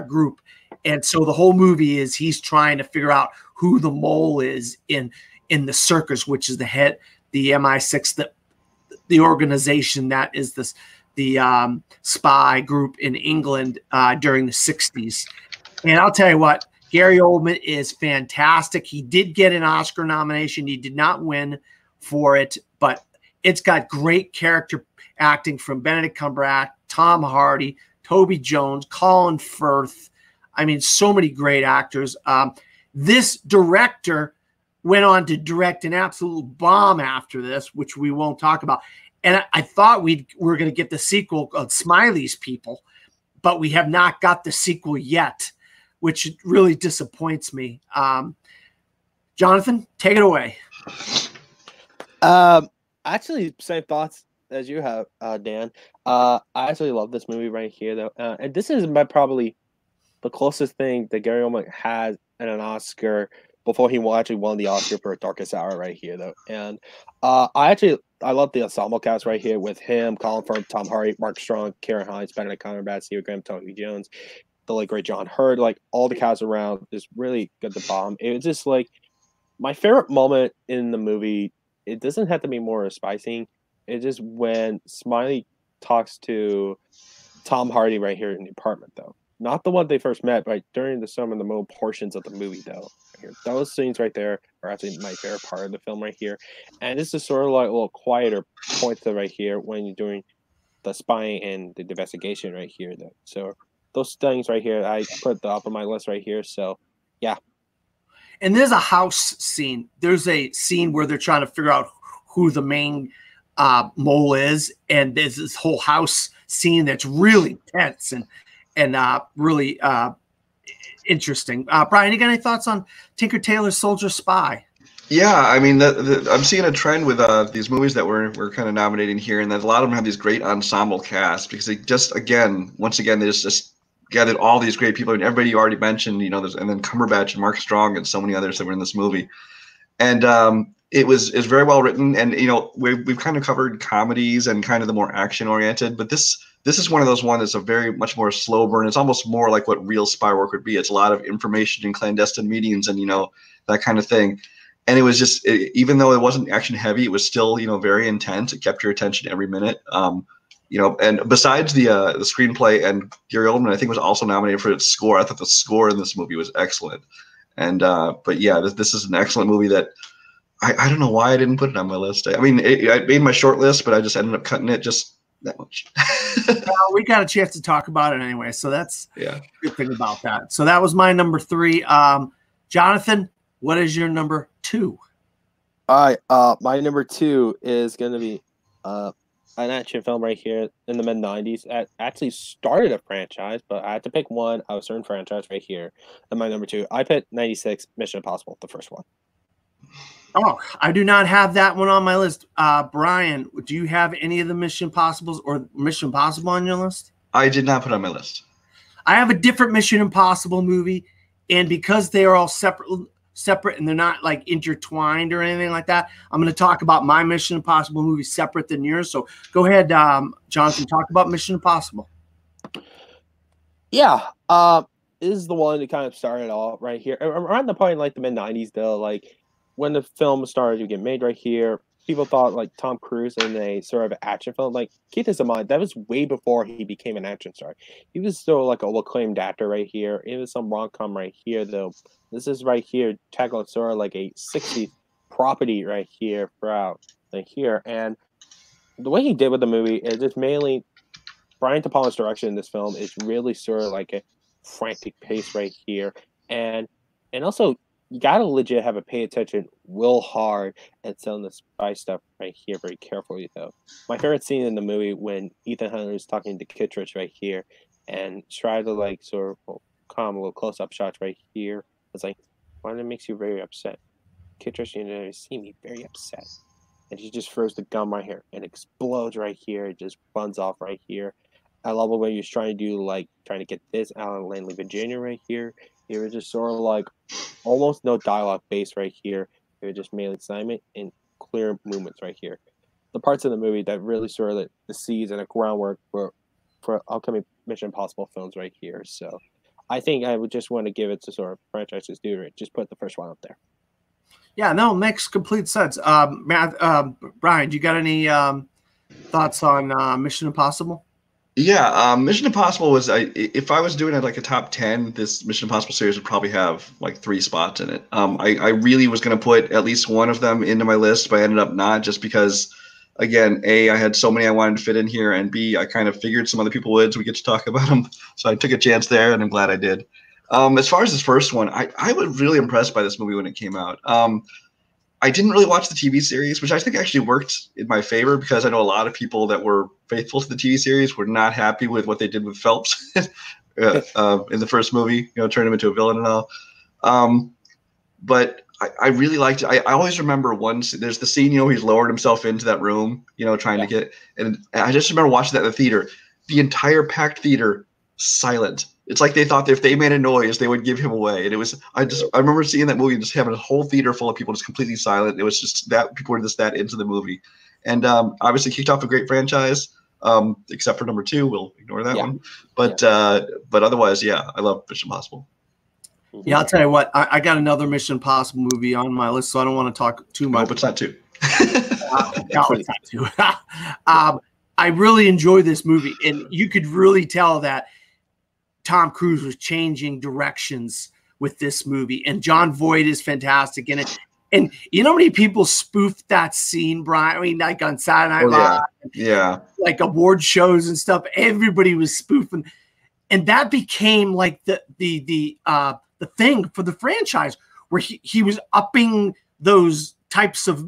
group. And so the whole movie is he's trying to figure out who the mole is in the circus, which is the MI6, the organization that is the spy group in England during the 60s. And I'll tell you what, Gary Oldman is fantastic. He did get an Oscar nomination. He did not win for it, but it's got great character acting from Benedict Cumberbatch, Tom Hardy, Toby Jones, Colin Firth. I mean, so many great actors. This director went on to direct an absolute bomb after this, which we won't talk about. And I thought we were going to get the sequel of Smiley's People, but we have not got the sequel yet, which really disappoints me. Jonathan, take it away. Actually, same thoughts as you have, Dan. I actually love this movie right here, though. And this is probably the closest thing that Gary Oldman has in an Oscar before he actually won the Oscar for Darkest Hour right here, though. And I love the ensemble cast right here with him, Colin Firth, Tom Hardy, Mark Strong, Karen Hines, Benedict Cumberbatch, Steve Graham, Tony Jones, the late great John Hurt. Like, all the cast around is really good to bomb. It's just like my favorite moment in the movie. It doesn't have to be more a spy scene. It's just when Smiley talks to Tom Hardy right here in the apartment, though. Not the one they first met, but during some of the middle portions of the movie, though. Here, those scenes right there are actually my favorite part of the film right here. And this is sort of like a little quieter points right here when you're doing the spying and the investigation right here, though. So those things right here, I put up on my list right here. So, yeah. And there's a house scene. There's a scene where they're trying to figure out who the main mole is, and there's this whole house scene that's really tense and really interesting. Brian, you got any thoughts on Tinker Tailor Soldier Spy? Yeah, I mean, I'm seeing a trend with these movies that we're kind of nominating here, and that a lot of them have these great ensemble casts because they just, once again, they just gathered all these great people, and everybody you already mentioned, and then Cumberbatch and Mark Strong and so many others that were in this movie, and it was very well written, and we've kind of covered comedies and kind of the more action oriented, but this is one of those ones that's a very much more slow burn. It's almost more like what real spy work would be. It's a lot of information and clandestine meetings and that kind of thing. And it was just, even though it wasn't action heavy, it was still, very intense. It kept your attention every minute. And besides the screenplay, and Gary Oldman, I think, was also nominated for its score. I thought the score in this movie was excellent. And but yeah, this is an excellent movie that I don't know why I didn't put it on my list. I mean, I made my short list, but I just ended up cutting it just that much. Well, we got a chance to talk about it anyway, so that's a good thing about that. So that was my number 3. Jonathan, what is your number 2? All right, my number 2 is going to be an action film right here in the mid-90s. It actually started a franchise, but I had to pick one of a certain franchise right here. And my number 2, I picked 96, Mission Impossible, the first one. Oh, I do not have that one on my list. Brian, do you have any of the Mission Impossibles or Mission Impossible on your list? I did not put on my list. I have a different Mission Impossible movie, and because they are all separate and they're not like intertwined or anything like that, I'm going to talk about my Mission Impossible movie separate than yours. So go ahead, Jonathan, talk about Mission Impossible. Yeah, this is the one that kind of started all right here. Around the point like the mid-90s, though, like when the film started to get made right here, people thought like Tom Cruise in a sort of action film. Like, keep this in mind, that was way before he became an action star. He was still like a acclaimed actor right here. It was some rom-com right here, though. This is right here, tagline sort of like a 60s property right here throughout right here. And the way he did with the movie is just mainly Brian De Palma's direction in this film is really sort of like a frantic pace right here. And also, you gotta legit have a pay attention real hard and selling the spy stuff right here very carefully, though. My favorite scene in the movie when Ethan Hunt is talking to Kittredge right here and try to like sort of calm a little close-up shots right here. It's like, why it makes you very upset? Kittredge, you see me very upset. And he just throws the gun right here and explodes right here. It just runs off right here. I love the way he's trying to do, like, trying to get this out of Langley, Virginia right here. It was just sort of like almost no dialogue base right here. It was just mainly assignment and clear movements right here. The parts of the movie that really sort of like the seeds and the groundwork for upcoming Mission Impossible films right here. So I think I would just want to give it to sort of franchises due. Just put the first one up there. Yeah, no, makes complete sense. Brian, do you got any thoughts on Mission Impossible? Yeah, Mission Impossible was, if I was doing it like a top 10, this Mission Impossible series would probably have like 3 spots in it. I really was going to put at least one of them into my list, but I ended up not, just because, again, A, I had so many I wanted to fit in here, and B, I kind of figured some other people would, so we get to talk about them. So I took a chance there, and I'm glad I did. As far as this first one, I was really impressed by this movie when it came out. I didn't really watch the TV series, which I think actually worked in my favor, because I know a lot of people that were faithful to the TV series were not happy with what they did with Phelps in the first movie, turned him into a villain and all. But I really liked it. I always remember there's the scene, he's lowered himself into that room, trying to get, and I just remember watching that in the theater. The entire packed theater, silent. It's like they thought that if they made a noise, they would give him away. And I remember seeing that movie and just having a whole theater full of people just completely silent. It was just that people were just that into the movie. And obviously kicked off a great franchise, except for number 2. We'll ignore that one. But otherwise, yeah, I love Mission Impossible. Yeah, I'll tell you what, I got another Mission Impossible movie on my list, so I don't want to talk too much. Nope, it's not 2. No, it's not 2. I really enjoyed this movie, and you could really tell that Tom Cruise was changing directions with this movie, and John Voight is fantastic in it. And you know how many people spoofed that scene, Brian? I mean, like on Saturday Night Live, yeah, like award shows and stuff. Everybody was spoofing, and that became like the thing for the franchise, where he was upping those types of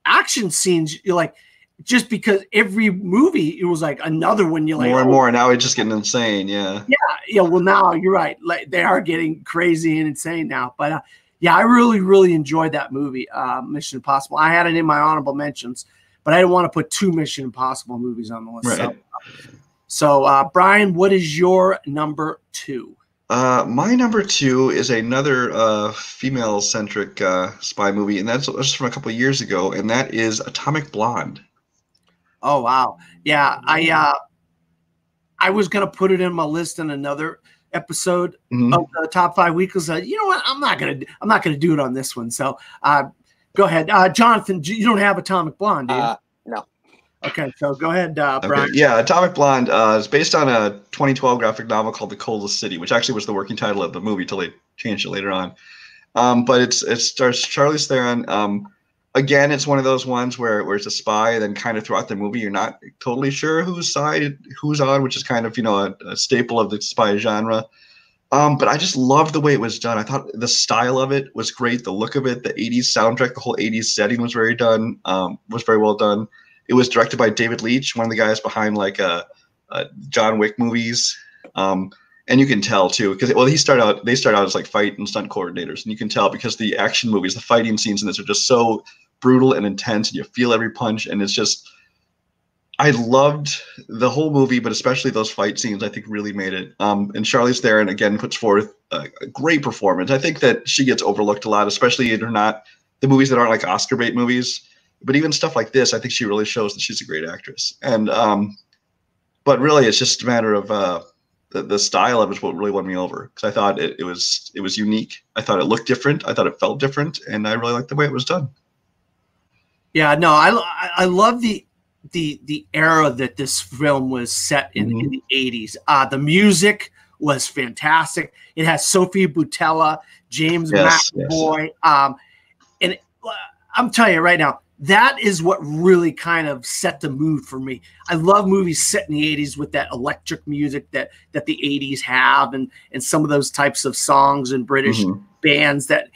action scenes. You're like, just because every movie it was like another one. You're like, more and more. Now it's just getting insane. Yeah. Yeah. Well, now you're right. Like, they are getting crazy and insane now. But yeah, I really, really enjoyed that movie, Mission Impossible. I had it in my honorable mentions, but I didn't want to put 2 Mission Impossible movies on the list. Right. So Brian, what is your number 2? My number 2 is another female-centric spy movie, and that's from a couple of years ago, and that is Atomic Blonde. Oh wow, yeah. I was gonna put it in my list in another episode of the top 5 weeklies. You know what? I'm not gonna do it on this one. So go ahead, Jonathan. You don't have Atomic Blonde, do you? No. Okay, so go ahead, Brian. Okay. Yeah, Atomic Blonde is based on a 2012 graphic novel called The Coldest City, which actually was the working title of the movie till they changed it later on. But it stars Charlize Theron. Again, it's one of those ones where it's a spy, and then kind of throughout the movie, you're not totally sure whose on, which is kind of, a staple of the spy genre. But I just loved the way it was done. I thought the style of it was great. The look of it, the 80s soundtrack, the whole 80s setting was very well done. It was directed by David Leitch, one of the guys behind John Wick movies. And you can tell too, because they start out as like fight and stunt coordinators, and you can tell because the action movies, the fighting scenes in this are just so brutal and intense, and you feel every punch, and it's just, I loved the whole movie, but especially those fight scenes, I think really made it. And Charlize Theron again puts forth a great performance. I think that she gets overlooked a lot, especially in the movies that aren't like Oscar bait movies. But even stuff like this, I think she really shows that she's a great actress. And but really, it's just a matter of the style of it is what really won me over, because I thought it was unique. I thought it looked different. I thought it felt different, and I really liked the way it was done. Yeah, no, I love the era that this film was set in the 80s. The music was fantastic. It has Sophie Boutella, James McAvoy, and I'm telling you right now, that is what really kind of set the mood for me. I love movies set in the 80s with that electric music that the 80s have, and some of those types of songs and British bands that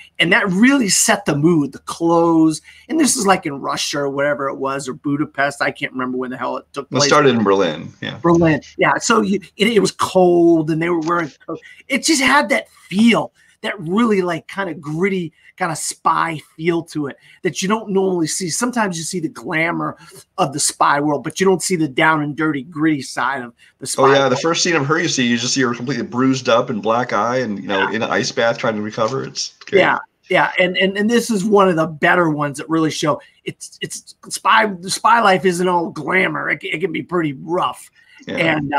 really set the mood, the clothes. And this is like in Russia or wherever it was, or Budapest. I can't remember when the hell it took place. It started in Berlin. Yeah. Berlin. Yeah. So it was cold, and they were wearing coats. It just had that feel, that really like kind of gritty, kind of spy feel to it that you don't normally see. Sometimes you see the glamour of the spy world, but you don't see the down and dirty, gritty side of the spy world. The first scene of her you just see her completely bruised up and black eye, and in an ice bath trying to recover. It's great. Yeah, and this is one of the better ones that really show it's the spy life isn't all glamour. It can be pretty rough, and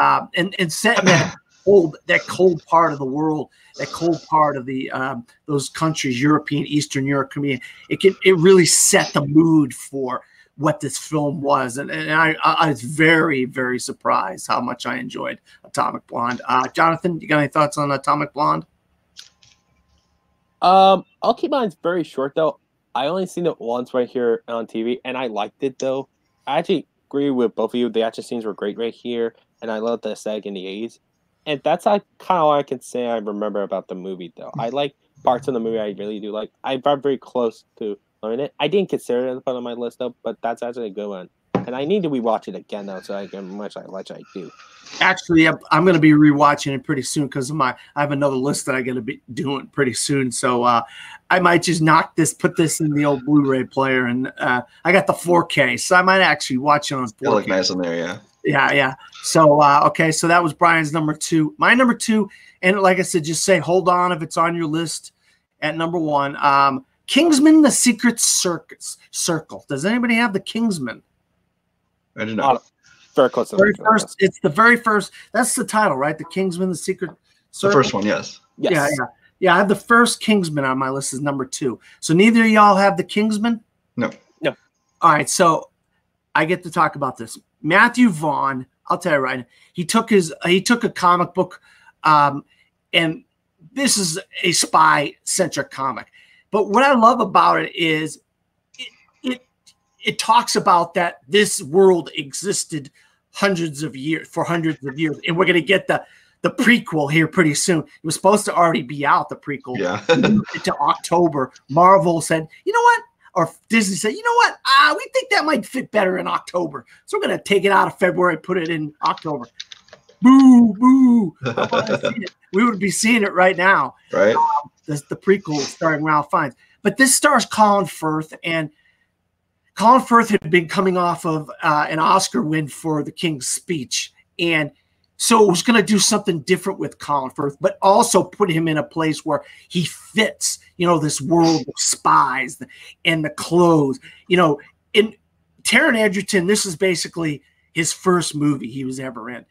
set in that cold part of the world, that cold part of the those countries, European, Eastern Europe, it really set the mood for what this film was, and I was very, very surprised how much I enjoyed Atomic Blonde. Jonathan, you got any thoughts on Atomic Blonde? I'll keep mine very short though. I only seen it once right here on TV, and I liked it though. I actually agree with both of you. The action scenes were great right here, and I love the aesthetic in the 80s. And that's kind of all I can say I remember about the movie, though. I like parts of the movie I really do like. I got very close to learning it. I didn't consider it to put on my list, though, but that's actually a good one. And I need to rewatch it again, though, so I can much I do. Actually, I'm going to be rewatching it pretty soon because I have another list that I'm going to be doing pretty soon. So I might just put this in the old Blu-ray player, and I got the 4K, so I might actually watch it on 4K. It'll look nice in there, yeah. Yeah. So, okay. So that was Brian's number 2. My number 2, and like I said, just say, hold on if it's on your list at number 1. Kingsman: The Secret Circle. Does anybody have the Kingsman? I do not. Very close. It's the very first. That's the title, right? The Kingsman: The Secret Circle. The first one, yes. Yeah. I have the first Kingsman on my list as number 2. So neither of y'all have the Kingsman? No. All right. So I get to talk about this. Matthew Vaughn, I'll tell you right now, he took a comic book And this is a spy-centric comic. But what I love about it is it talks about that this world existed hundreds of years, and we're going to get the prequel here pretty soon. It was supposed to already be out, the prequel. Yeah. Into October. Marvel said, you know what? Or Disney said, you know what? We think that might fit better in October. So we're going to take it out of February and put it in October. Boo, boo. I want to see it. We would be seeing it right now. Right. The prequel starring Ralph Fiennes. But this stars Colin Firth, and Colin Firth had been coming off of an Oscar win for The King's Speech. And so it was going to do something different with Colin Firth, but also put him in a place where he fits, this world of spies and the clothes. In Taron Egerton, this is basically his first movie he was ever in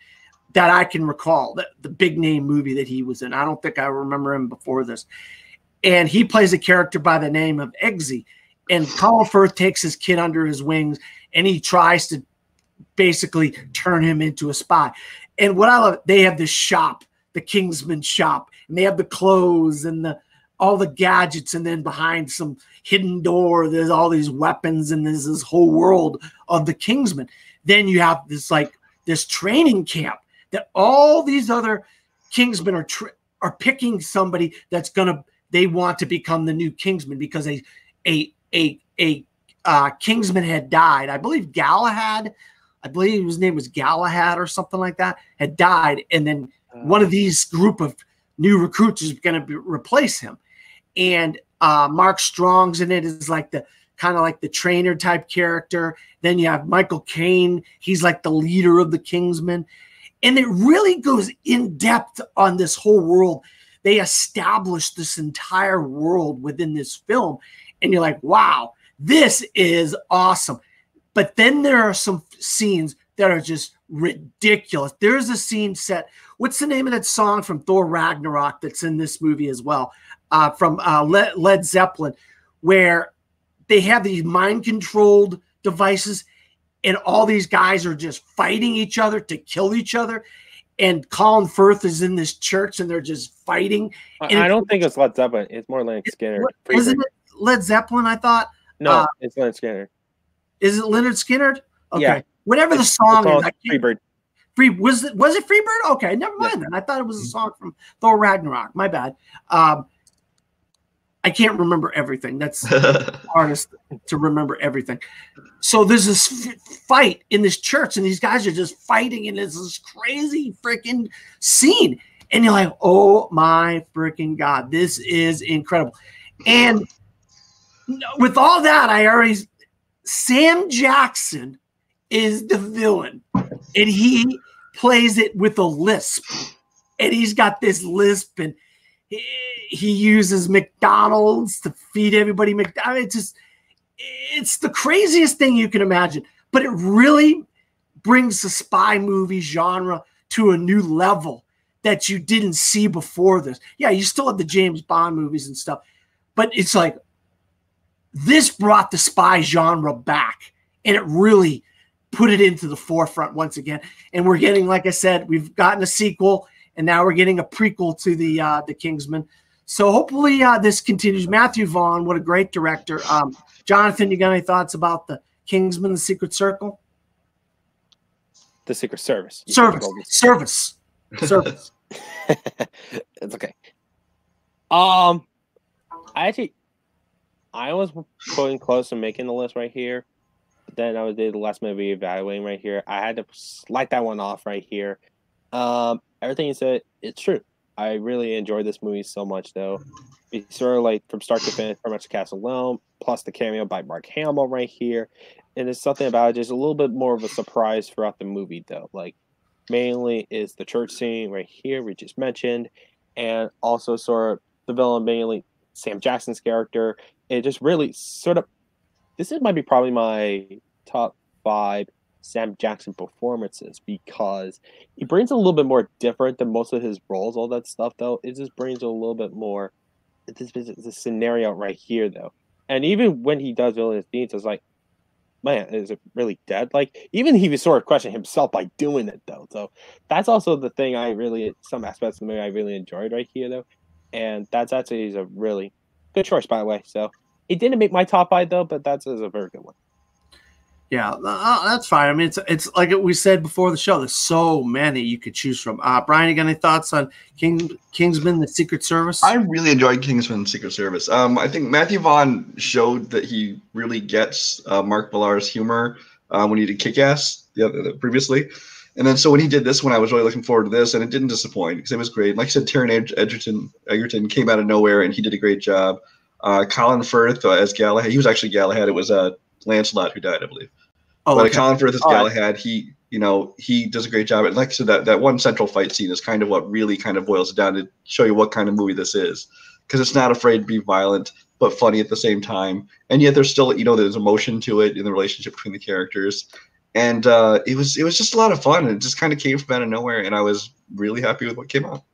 that I can recall, the big name movie that he was in. I don't think I remember him before this. And he plays a character by the name of Eggsy. And Colin Firth takes his kid under his wings, and he tries to basically turn him into a spy. And what I love, they have this shop, the Kingsman shop, and they have the clothes and all the gadgets, and then behind some hidden door, there's all these weapons, and there's this whole world of the Kingsman. Then you have this training camp that all these other Kingsmen are picking somebody that's they want to become the new Kingsman, because a Kingsman had died. I believe Galahad. I believe his name was Galahad or something like that, had died. And then one of these group of new recruits is going to replace him. And Mark Strong's in it, is like kind of like the trainer type character. Then you have Michael Caine. He's like the leader of the Kingsmen. And it really goes in depth on this whole world. They established this entire world within this film. And you're like, wow, this is awesome. But then there are some scenes that are just ridiculous. There's a scene set. What's the name of that song from Thor Ragnarok that's in this movie as well? From Led Zeppelin, where they have these mind-controlled devices, and all these guys are just fighting each other to kill each other. And Colin Firth is in this church, and they're just fighting. I don't think it's Led Zeppelin. It's more Leonard Skinner. Isn't it Led Zeppelin, I thought? No, it's Leonard Skinner. Is it Leonard Skinner? Okay. Yeah. Whatever the song is. Freebird. Was it Freebird? Okay, never mind then. I thought it was a song from Thor Ragnarok. My bad. I can't remember everything. That's hardest to remember everything. So there's this fight in this church, and these guys are just fighting, and it's this crazy freaking scene. And you're like, oh my freaking God, this is incredible. And with all that, Sam Jackson is the villain, and he plays it with a lisp, and he's got this lisp, and he uses McDonald's to feed everybody McDonald's. It's the craziest thing you can imagine, but it really brings the spy movie genre to a new level that you didn't see before this. Yeah, you still have the James Bond movies and stuff, but it's like this brought the spy genre back, and it really put it into the forefront once again. And we're getting, like I said, we've gotten a sequel, and now we're getting a prequel to the Kingsman. So hopefully this continues. Matthew Vaughn, what a great director. Jonathan, you got any thoughts about the Kingsman, the Secret Circle? The Secret Service. Service. It's okay. I was putting close to making the list right here. But then I did the last movie evaluating right here. I had to light that one off right here. Everything you said, it's true. I really enjoyed this movie so much, though. It's sort of like from start to finish, pretty much the cast alone, plus the cameo by Mark Hamill right here. And there's something about it, just a little bit more of a surprise throughout the movie, though. Like, mainly is the church scene right here we just mentioned, and also sort of the villain, mainly Sam Jackson's character. It just really sort of, might be probably my top 5 Sam Jackson performances, because he brings a little bit more different than most of his roles, all that stuff, though. It just brings a little bit more, this scenario right here, though. And even when he does villainous deeds, it's like, man, is it really dead? Like, even he was sort of questioning himself by doing it, though. So that's also the thing some aspects of the movie I really enjoyed right here, though. And that's actually a really good choice, by the way. So it didn't make my top 5, though, but that's a very good one. Yeah, that's fine. I mean, it's like we said before the show. There's so many you could choose from. Brian, you got any thoughts on Kingsman: The Secret Service? I really enjoyed Kingsman: Secret Service. I think Matthew Vaughn showed that he really gets Mark Millar's humor when he did Kick-Ass previously. And then so when he did this one, I was really looking forward to this, and it didn't disappoint because it was great. Like I said, Taron Egerton came out of nowhere, and he did a great job. Colin Firth as Galahad. He was actually Galahad. It was Lancelot who died, I believe. Oh, but okay. Colin Firth as Galahad, he does a great job. And like I said, that one central fight scene is kind of what really kind of boils it down to show you what kind of movie this is, because it's not afraid to be violent but funny at the same time, and yet there's still there's emotion to it in the relationship between the characters, and it was just a lot of fun. And it just kind of came from out of nowhere, and I was really happy with what came out.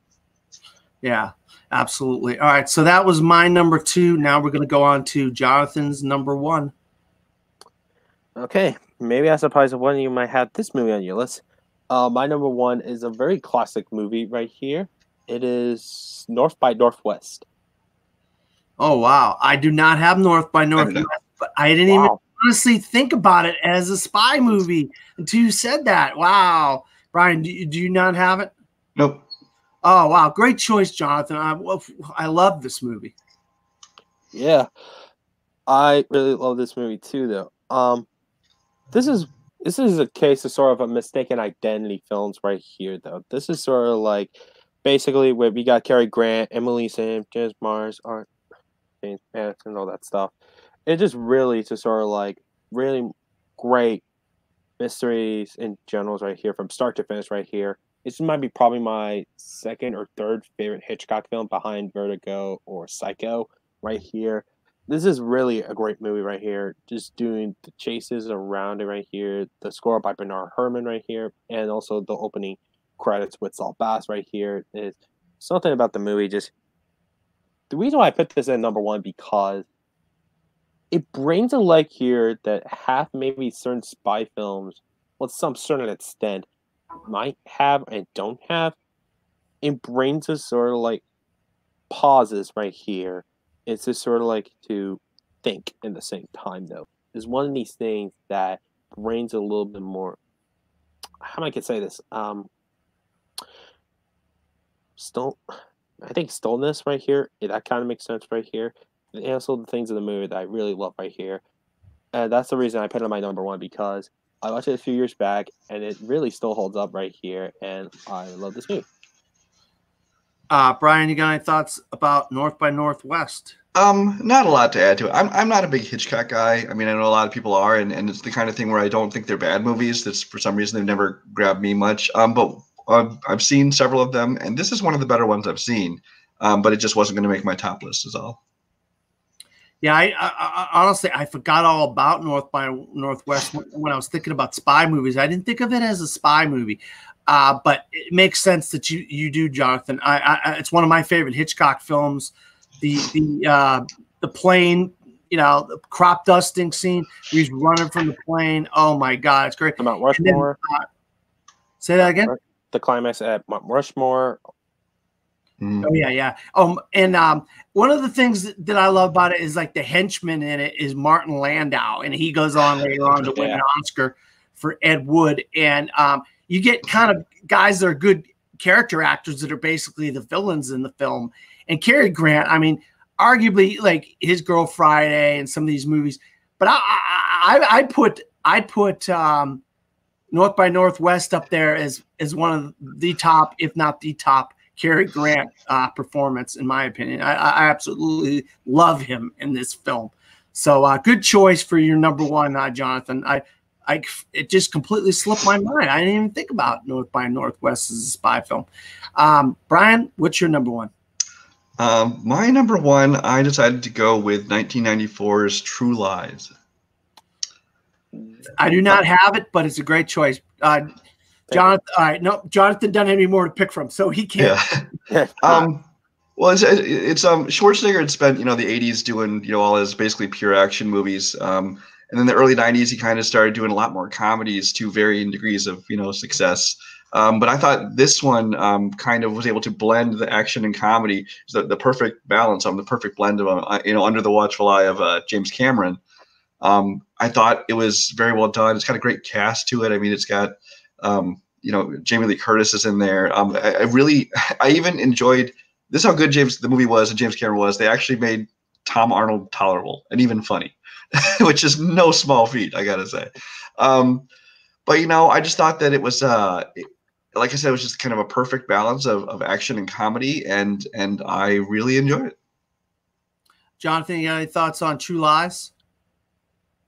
Yeah, absolutely. All right, so that was my number 2. Now we're going to go on to Jonathan's number 1. Okay, maybe I'm surprised that one of you might have this movie on your list. My number 1 is a very classic movie right here. It is North by Northwest. Oh, wow. I do not have North by Northwest, but I didn't even honestly think about it as a spy movie until you said that. Wow. Brian, do you not have it? Nope. Oh, wow. Great choice, Jonathan. I love this movie. Yeah. I really love this movie too, though. This is a case of sort of a mistaken identity films right here, though. This is sort of like basically where we got Cary Grant, Emily Sam, James Mars, James Madison, all that stuff. It just really just sort of like really great mysteries and generals right here from start to finish right here. This might be probably my second or third favorite Hitchcock film behind Vertigo or Psycho right here. This is really a great movie right here. Just doing the chases around it right here. The score by Bernard Herrmann right here. And also the opening credits with Saul Bass right here. Is something about the movie. Just the reason why I put this in number 1 because it brings a leg here that have maybe certain spy films, with some certain extent, might have and don't have. It brings us sort of like pauses right here. It's just sort of like to think in the same time, though. It's one of these things that brings a little bit more. How am I could say this? I think stillness right here. That kind of makes sense right here. And also the things in the movie that I really love right here. And that's the reason I put it on my number 1 because I watched it a few years back and it really still holds up right here. And I love this movie. Brian, you got any thoughts about North by Northwest? Not a lot to add to it. I'm not a big Hitchcock guy. I mean, I know a lot of people are, and it's the kind of thing where I don't think they're bad movies. That's for some reason they've never grabbed me much. But I've seen several of them, and this is one of the better ones I've seen. But it just wasn't going to make my top list, is all. Yeah, I honestly I forgot all about North by Northwest when I was thinking about spy movies. I didn't think of it as a spy movie. But it makes sense that you do, Jonathan. It's one of my favorite Hitchcock films. The plane, the crop dusting scene. He's running from the plane. Oh my God, it's great. Mount Rushmore. Then, say that again. The climax at Mount Rushmore. Oh yeah. And one of the things that I love about it is like the henchman in it is Martin Landau, and he goes on later on to win an Oscar for Ed Wood, and you get kind of guys that are good character actors that are basically the villains in the film. And Cary Grant, I mean, arguably like His Girl Friday and some of these movies, but I'd put North by Northwest up there as one of the top, if not the top, Cary Grant performance, in my opinion. I absolutely love him in this film. So good choice for your number 1, Jonathan. It just completely slipped my mind. I didn't even think about North by Northwest as a spy film. Brian, what's your number 1? My number 1, I decided to go with 1994's True Lies. I do not have it, but it's a great choice. Jonathan, all right, no, Jonathan doesn't have any more to pick from, so he can't. Yeah. Well, it's Schwarzenegger had spent the 80s doing all his basically pure action movies, And then the early 90s, he kind of started doing a lot more comedies to varying degrees of, success. But I thought this one kind of was able to blend the action and comedy, the perfect balance the perfect blend of them, under the watchful eye of James Cameron. I thought it was very well done. It's got a great cast to it. I mean, it's got, Jamie Lee Curtis is in there. I even enjoyed this, how good the movie was and James Cameron was. They actually made Tom Arnold tolerable and even funny, which is no small feat, I gotta say. But I just thought that it was, like I said, it was just kind of a perfect balance of action and comedy, and I really enjoyed it. Jonathan, you got any thoughts on True Lies?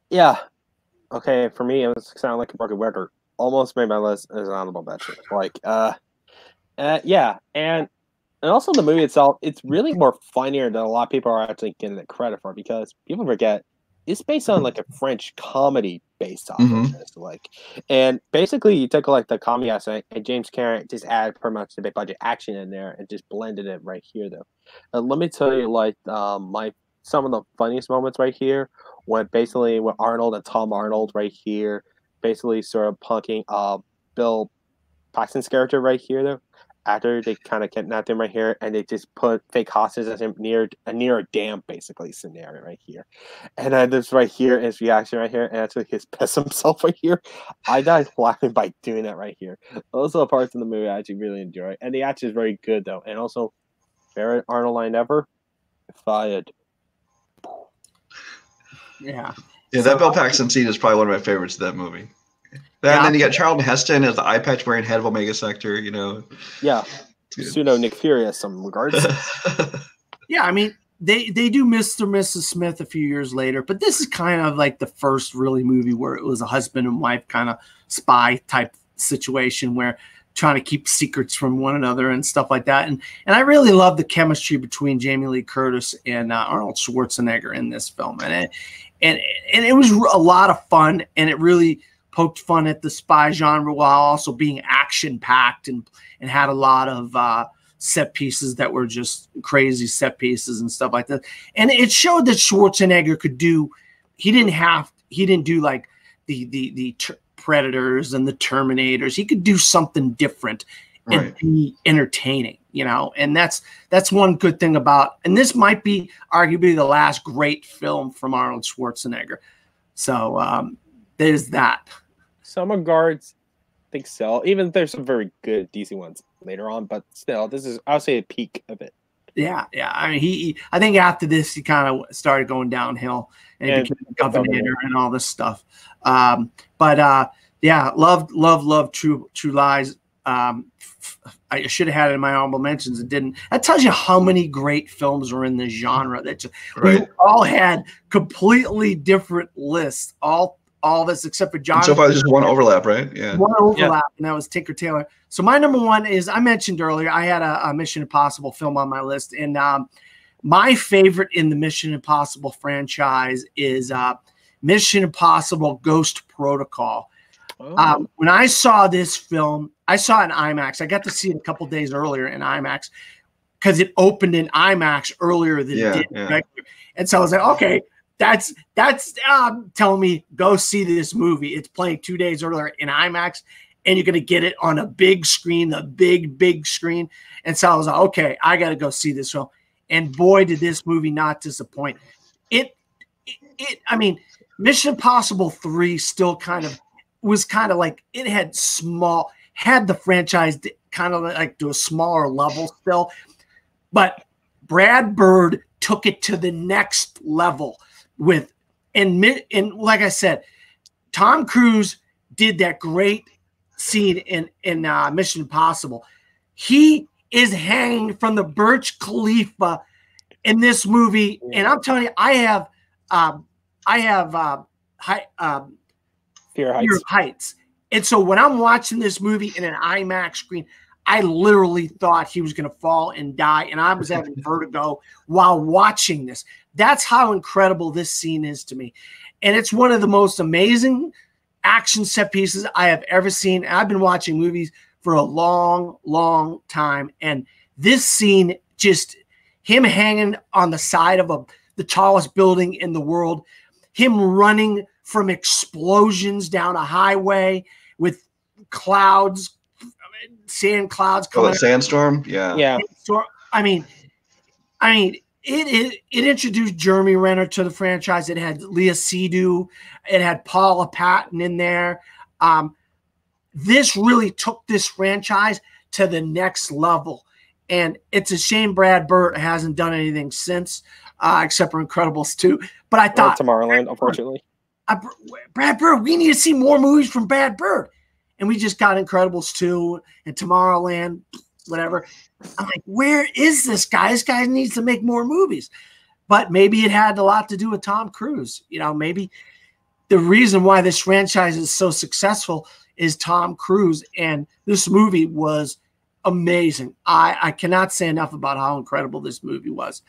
Yeah. Okay, for me, it was sound like a broken record. Almost made my list as an honorable mention. Yeah, and also the movie itself, it's really more funnier than a lot of people are actually getting the credit for, because people forget it's based on like a French comedy based off of this. And basically you took like the comedy aspect and James Cameron just added pretty much the big budget action in there and just blended it right here though. Let me tell you some of the funniest moments right here when Arnold and Tom Arnold right here basically sort of punking Bill Paxton's character right here though. After they kind of kidnapped him right here, and they just put fake hostages as him near a dam, basically, scenario right here. And then this right here, his reaction right here, and actually his piss himself right here. I died laughing by doing that right here. Those are the parts of the movie I actually really enjoy. And the action is very good, though. And also, favorite Arnold line ever, fired. Yeah. Yeah, that Bill Paxton scene is probably one of my favorites of that movie. And then you got Charlton Heston as the eye patch wearing head of Omega Sector, Yeah. Pseudo Nick Fury in some regards. Yeah, I mean, they do Mr. and Mrs. Smith a few years later, but this is kind of like the first really movie where it was a husband and wife kind of spy type situation where trying to keep secrets from one another and stuff like that. And I really love the chemistry between Jamie Lee Curtis and Arnold Schwarzenegger in this film. And it was a lot of fun, and it really poked fun at the spy genre while also being action packed and had a lot of set pieces that were just crazy set pieces and stuff like that. And it showed that Schwarzenegger could do. He didn't do like the Predators and the Terminators. He could do something different and be entertaining, And that's one good thing about. And this might be arguably the last great film from Arnold Schwarzenegger. So there's that. Some regards, I think so. Even if there's some very good DC ones later on, but still, this is, I'll say, a peak of it. Yeah. I mean, I think after this, he kind of started going downhill and became a governor and all this stuff. Yeah, love True Lies. I should have had it in my honorable mentions and didn't. That tells you how many great films are in this genre. We all had completely different lists. All this except for John. So far, there's just one overlap, right? Yeah. One overlap, and that was Tinker Tailor. So my number one is, I mentioned earlier, I had a Mission Impossible film on my list, and my favorite in the Mission Impossible franchise is Mission Impossible Ghost Protocol. When I saw this film, I saw it in IMAX. I got to see it a couple days earlier in IMAX because it opened in IMAX earlier than it did. Yeah. And so I was like, okay, that's telling me go see this movie. It's playing 2 days earlier in IMAX, and you're going to get it on a big screen, the big screen. And so I was like, okay, I got to go see this film. And boy, did this movie not disappoint. I mean, Mission Impossible 3 still was kind of like, it had the franchise kind of like to a smaller level still, but Brad Bird took it to the next level and like I said, Tom Cruise did that great scene in Mission Impossible. He is hanging from the Burj Khalifa in this movie, and I'm telling you, I have Fear of Heights. And so when I'm watching this movie in an IMAX screen, I literally thought he was going to fall and die, and I was having vertigo while watching this. That's how incredible this scene is to me. And it's one of the most amazing action set pieces I have ever seen. And I've been watching movies for a long, long time. And this scene, just him hanging on the side of the tallest building in the world, him running from explosions down a highway with clouds, sand clouds Oh, coming. that sandstorm? Yeah. I mean, it introduced Jeremy Renner to the franchise. It had Leah Seydoux. It had Paula Patton in there. This really took this franchise to the next level. And it's a shame Brad Bird hasn't done anything since, except for Incredibles 2. But I thought Tomorrowland, unfortunately. Brad Bird, we need to see more movies from Brad Bird. And we just got Incredibles 2 and Tomorrowland, whatever. I'm like, where is this guy? This guy needs to make more movies. But maybe it had a lot to do with Tom Cruise. You know, maybe the reason why this franchise is so successful is Tom Cruise. And this movie was amazing. I cannot say enough about how incredible this movie was.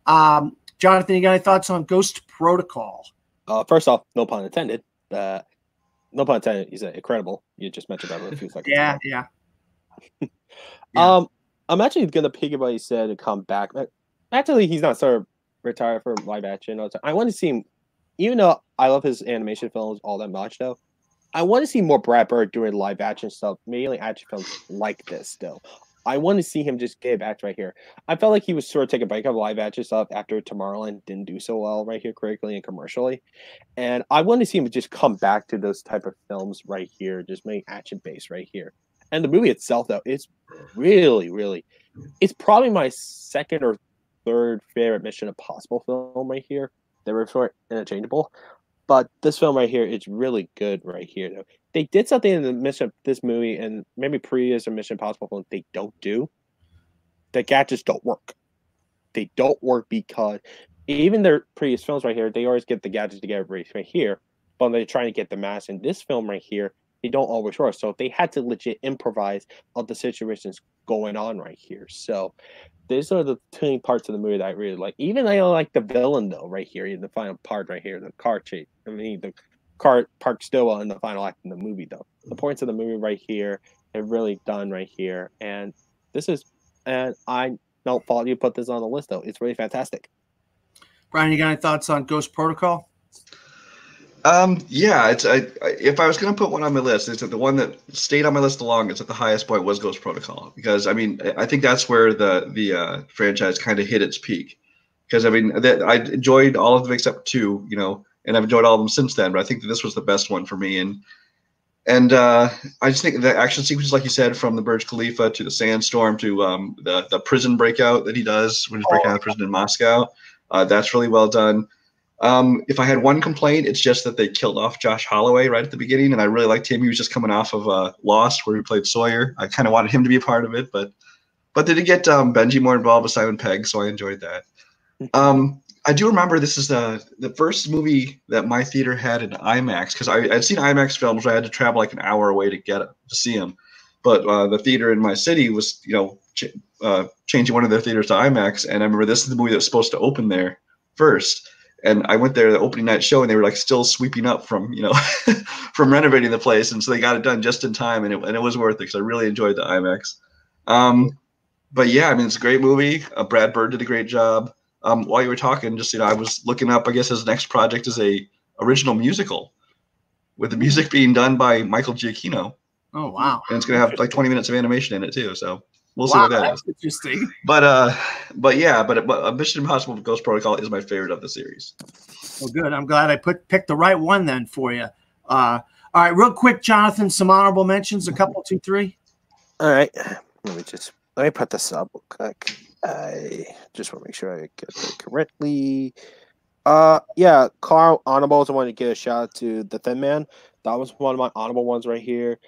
Jonathan, you got any thoughts on Ghost Protocol? First off, no pun intended. No pun intended. He's incredible. You just mentioned that a few seconds ago. Yeah. I'm actually going to pick up what he said and come back. Actually, he's not sort of retired for live action. I want to see him, even though I love his animation films all that much, though. I want to see more Brad Bird doing live action stuff, mainly action films like this, though. I want to see him just get back right here. I felt like he was sort of taking a break of live action stuff after Tomorrowland didn't do so well right here, critically and commercially. And I want to see him just come back to those type of films right here, just making action-based right here. And the movie itself, though, it's really, really, it's probably my second or third favorite Mission Impossible film right here. They were sort of interchangeable. But this film right here is really good right here. Though. They did something in this movie and maybe previous or Mission Impossible films they don't do. The gadgets don't work. They don't work because even their previous films right here, they always get the gadgets together right here. But when they're trying to get the mask in this film right here, they don't always work. So they had to legit improvise of the situations going on right here. So these are the two parts of the movie that I really like. Even I don't like the villain though, right here in the final part right here, the car chase. I mean, the car parked Stillwell in the final act in the movie though. The points of the movie right here, they're really done right here. And this is, and I don't fault you put this on the list though. It's really fantastic. Brian, you got any thoughts on Ghost Protocol? Yeah, if I was going to put one on my list, it's the one that stayed on my list the longest at the highest point was Ghost Protocol, because I mean, I think that's where the franchise kind of hit its peak, because I mean, I enjoyed all of them except 2, you know, and I've enjoyed all of them since then, but I think that this was the best one for me. And I just think the action sequences, like you said, from the Burj Khalifa to the sandstorm to the prison breakout that he does when he's breaking out of prison in Moscow, that's really well done. If I had one complaint, it's just that they killed off Josh Holloway right at the beginning, and I really liked him. He was just coming off of Lost, where he played Sawyer. I kind of wanted him to be a part of it, but they did get Benji more involved with Simon Pegg, so I enjoyed that. I do remember this is the first movie that my theater had in IMAX, because I'd seen IMAX films where I had to travel like an hour away to see them, but the theater in my city was, you know, changing one of their theaters to IMAX, and I remember this is the movie that was supposed to open there first. And I went there the opening night show, and they were like still sweeping up from, you know, from renovating the place, and so they got it done just in time, and it was worth it because I really enjoyed the IMAX. But yeah, I mean, it's a great movie. Brad Bird did a great job. While you were talking, just, you know, I was looking up, I guess his next project is a original musical, with the music being done by Michael Giacchino. Oh wow! And it's gonna have like 20 minutes of animation in it too, so. We'll see what that is. Interesting. But Mission Impossible Ghost Protocol is my favorite of the series. Well, good. I'm glad I picked the right one then for you. All right, real quick, Jonathan, some honorable mentions, a couple, 2, 3. All right. Let me put this up real quick. I just want to make sure I get it correctly. Yeah, Carl Honorables. I want to give a shout out to The Thin Man. That was one of my honorable ones right here.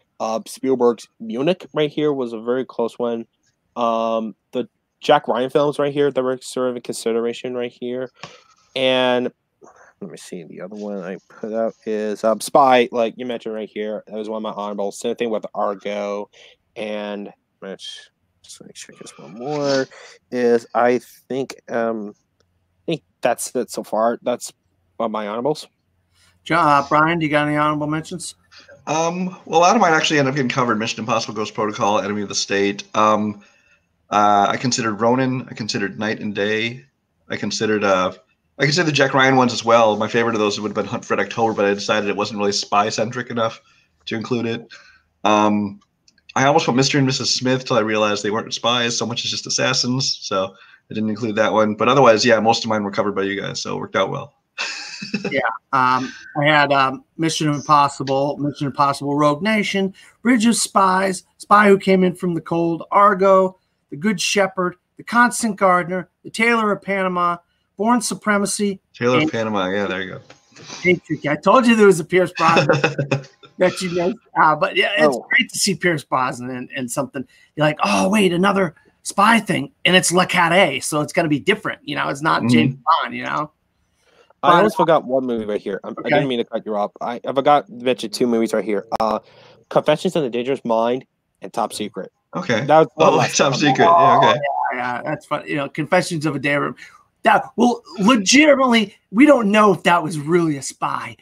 Spielberg's Munich right here was a very close one. The Jack Ryan films right here that were sort of a consideration right here. And let me see, the other one I put out is Spy, like you mentioned right here. That was one of my honorables. Same thing with Argo. And just make sure just one more is I think that's it so far. That's one of my honorables. Brian, do you got any honorable mentions? Well, a lot of mine actually end up getting covered. Mission Impossible Ghost Protocol, Enemy of the State. I considered Ronin. I considered Night and Day. I considered I could say the Jack Ryan ones as well. My favorite of those would have been Hunt for Red October, but I decided it wasn't really spy-centric enough to include it. I almost put Mr. and Mrs. Smith till I realized they weren't spies so much as just assassins, so I didn't include that one. But otherwise, yeah, most of mine were covered by you guys, so it worked out well. Yeah. I had Mission Impossible, Rogue Nation, Bridge of Spies, Spy Who Came In From the Cold, Argo, The Good Shepherd, The Constant Gardener, The Tailor of Panama, Born Supremacy. Tailor of Panama, yeah, there you go. Patriot. I told you there was a Pierce Brosnan that you know. But yeah, it's great to see Pierce Brosnan and something. You're like, oh, wait, another spy thing. And it's Le Carré, so it's going to be different. You know, it's not James Bond, you know. I almost forgot one movie right here. I didn't mean to cut you off. I forgot to mention two movies right here. Confessions of the Dangerous Mind and Top Secret. Okay. That was Top Secret. Yeah, okay. Yeah, that's fun. You know, Confessions of a Daredevil. Well, legitimately, we don't know if that was really a spy.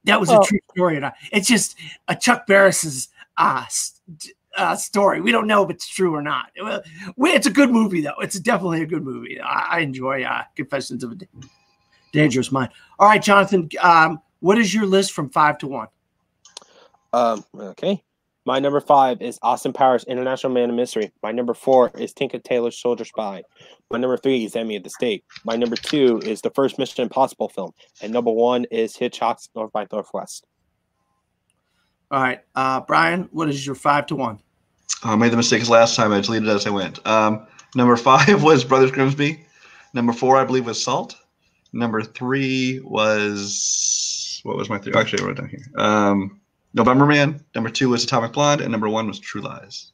That was a true story or not. It's just a Chuck Barris's story. We don't know if it's true or not. It's a good movie, though. It's definitely a good movie. I enjoy Confessions of a Dangerous Mind. All right, Jonathan, what is your list from 5 to 1? Okay. My number 5 is Austin Powers, International Man of Mystery. My number 4 is Tinker Tailor Soldier Spy. My number 3 is Enemy of the State. My number 2 is the first Mission Impossible film. And number 1 is Hitchcock's North by Northwest. All right. Brian, what is your 5 to 1? I made the mistake last time. I deleted it as I went. Number 5 was Brothers Grimsby. Number 4, I believe, was Salt. Number 3 was... What was my 3? Actually, I wrote it down here. November Man. Number 2 was Atomic Blonde, and number 1 was True Lies.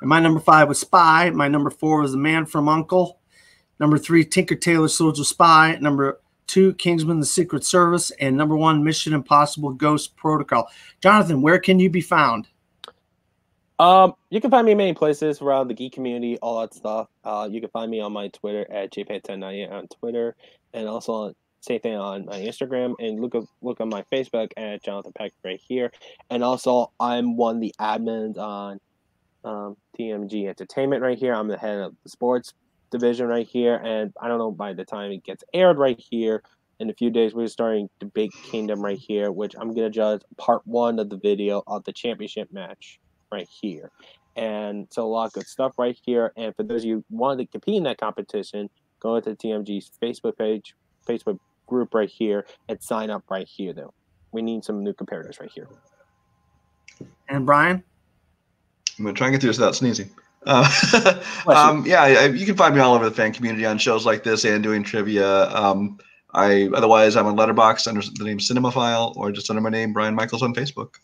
And my number 5 was Spy. My number 4 was The Man from U.N.C.L.E. Number 3, Tinker Tailor Soldier Spy. Number 2, Kingsman: The Secret Service. And number 1, Mission Impossible Ghost Protocol. Jonathan, where can you be found? You can find me in many places around the geek community, all that stuff. You can find me on my Twitter at jpan1098 on Twitter, and also on same thing on my Instagram, and look on my Facebook at Jonathan Peck right here. And also, I'm one of the admins on TMG Entertainment right here. I'm the head of the sports division right here, and I don't know by the time it gets aired right here in a few days, we're starting the Big Kingdom right here, which I'm gonna judge part 1 of the video of the championship match right here. And so a lot of good stuff right here. And for those of you who want to compete in that competition, go to TMG's Facebook page, Facebook group right here, and sign up right here, though. We need some new competitors right here. And Brian? I'm going to try and get through this without sneezing. Yeah, you can find me all over the fan community on shows like this and doing trivia. Otherwise, I'm on Letterboxd under the name Cinemaphile, or just under my name, Brian Michaels, on Facebook.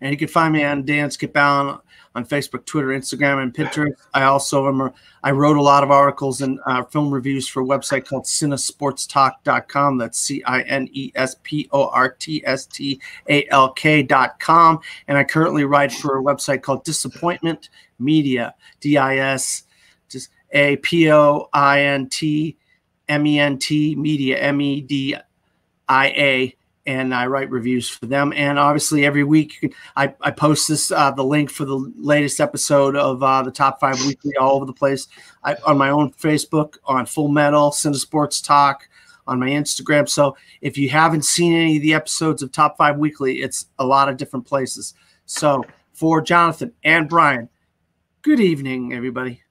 And you can find me on Dan Skip Allen on Facebook, Twitter, Instagram, and Pinterest. I also I wrote a lot of articles and film reviews for a website called cinesportstalk.com. That's cinesportstalk.com. And I currently write for a website called Disappointment Media, DIS, just APOINTMENT Media, MEDIA. And I write reviews for them. And obviously every week I post the link for the latest episode of the Top 5 Weekly all over the place. On my own Facebook, on Full Metal, Cinesports Talk, on my Instagram. So if you haven't seen any of the episodes of Top 5 Weekly, it's a lot of different places. So for Jonathan and Brian, good evening, everybody.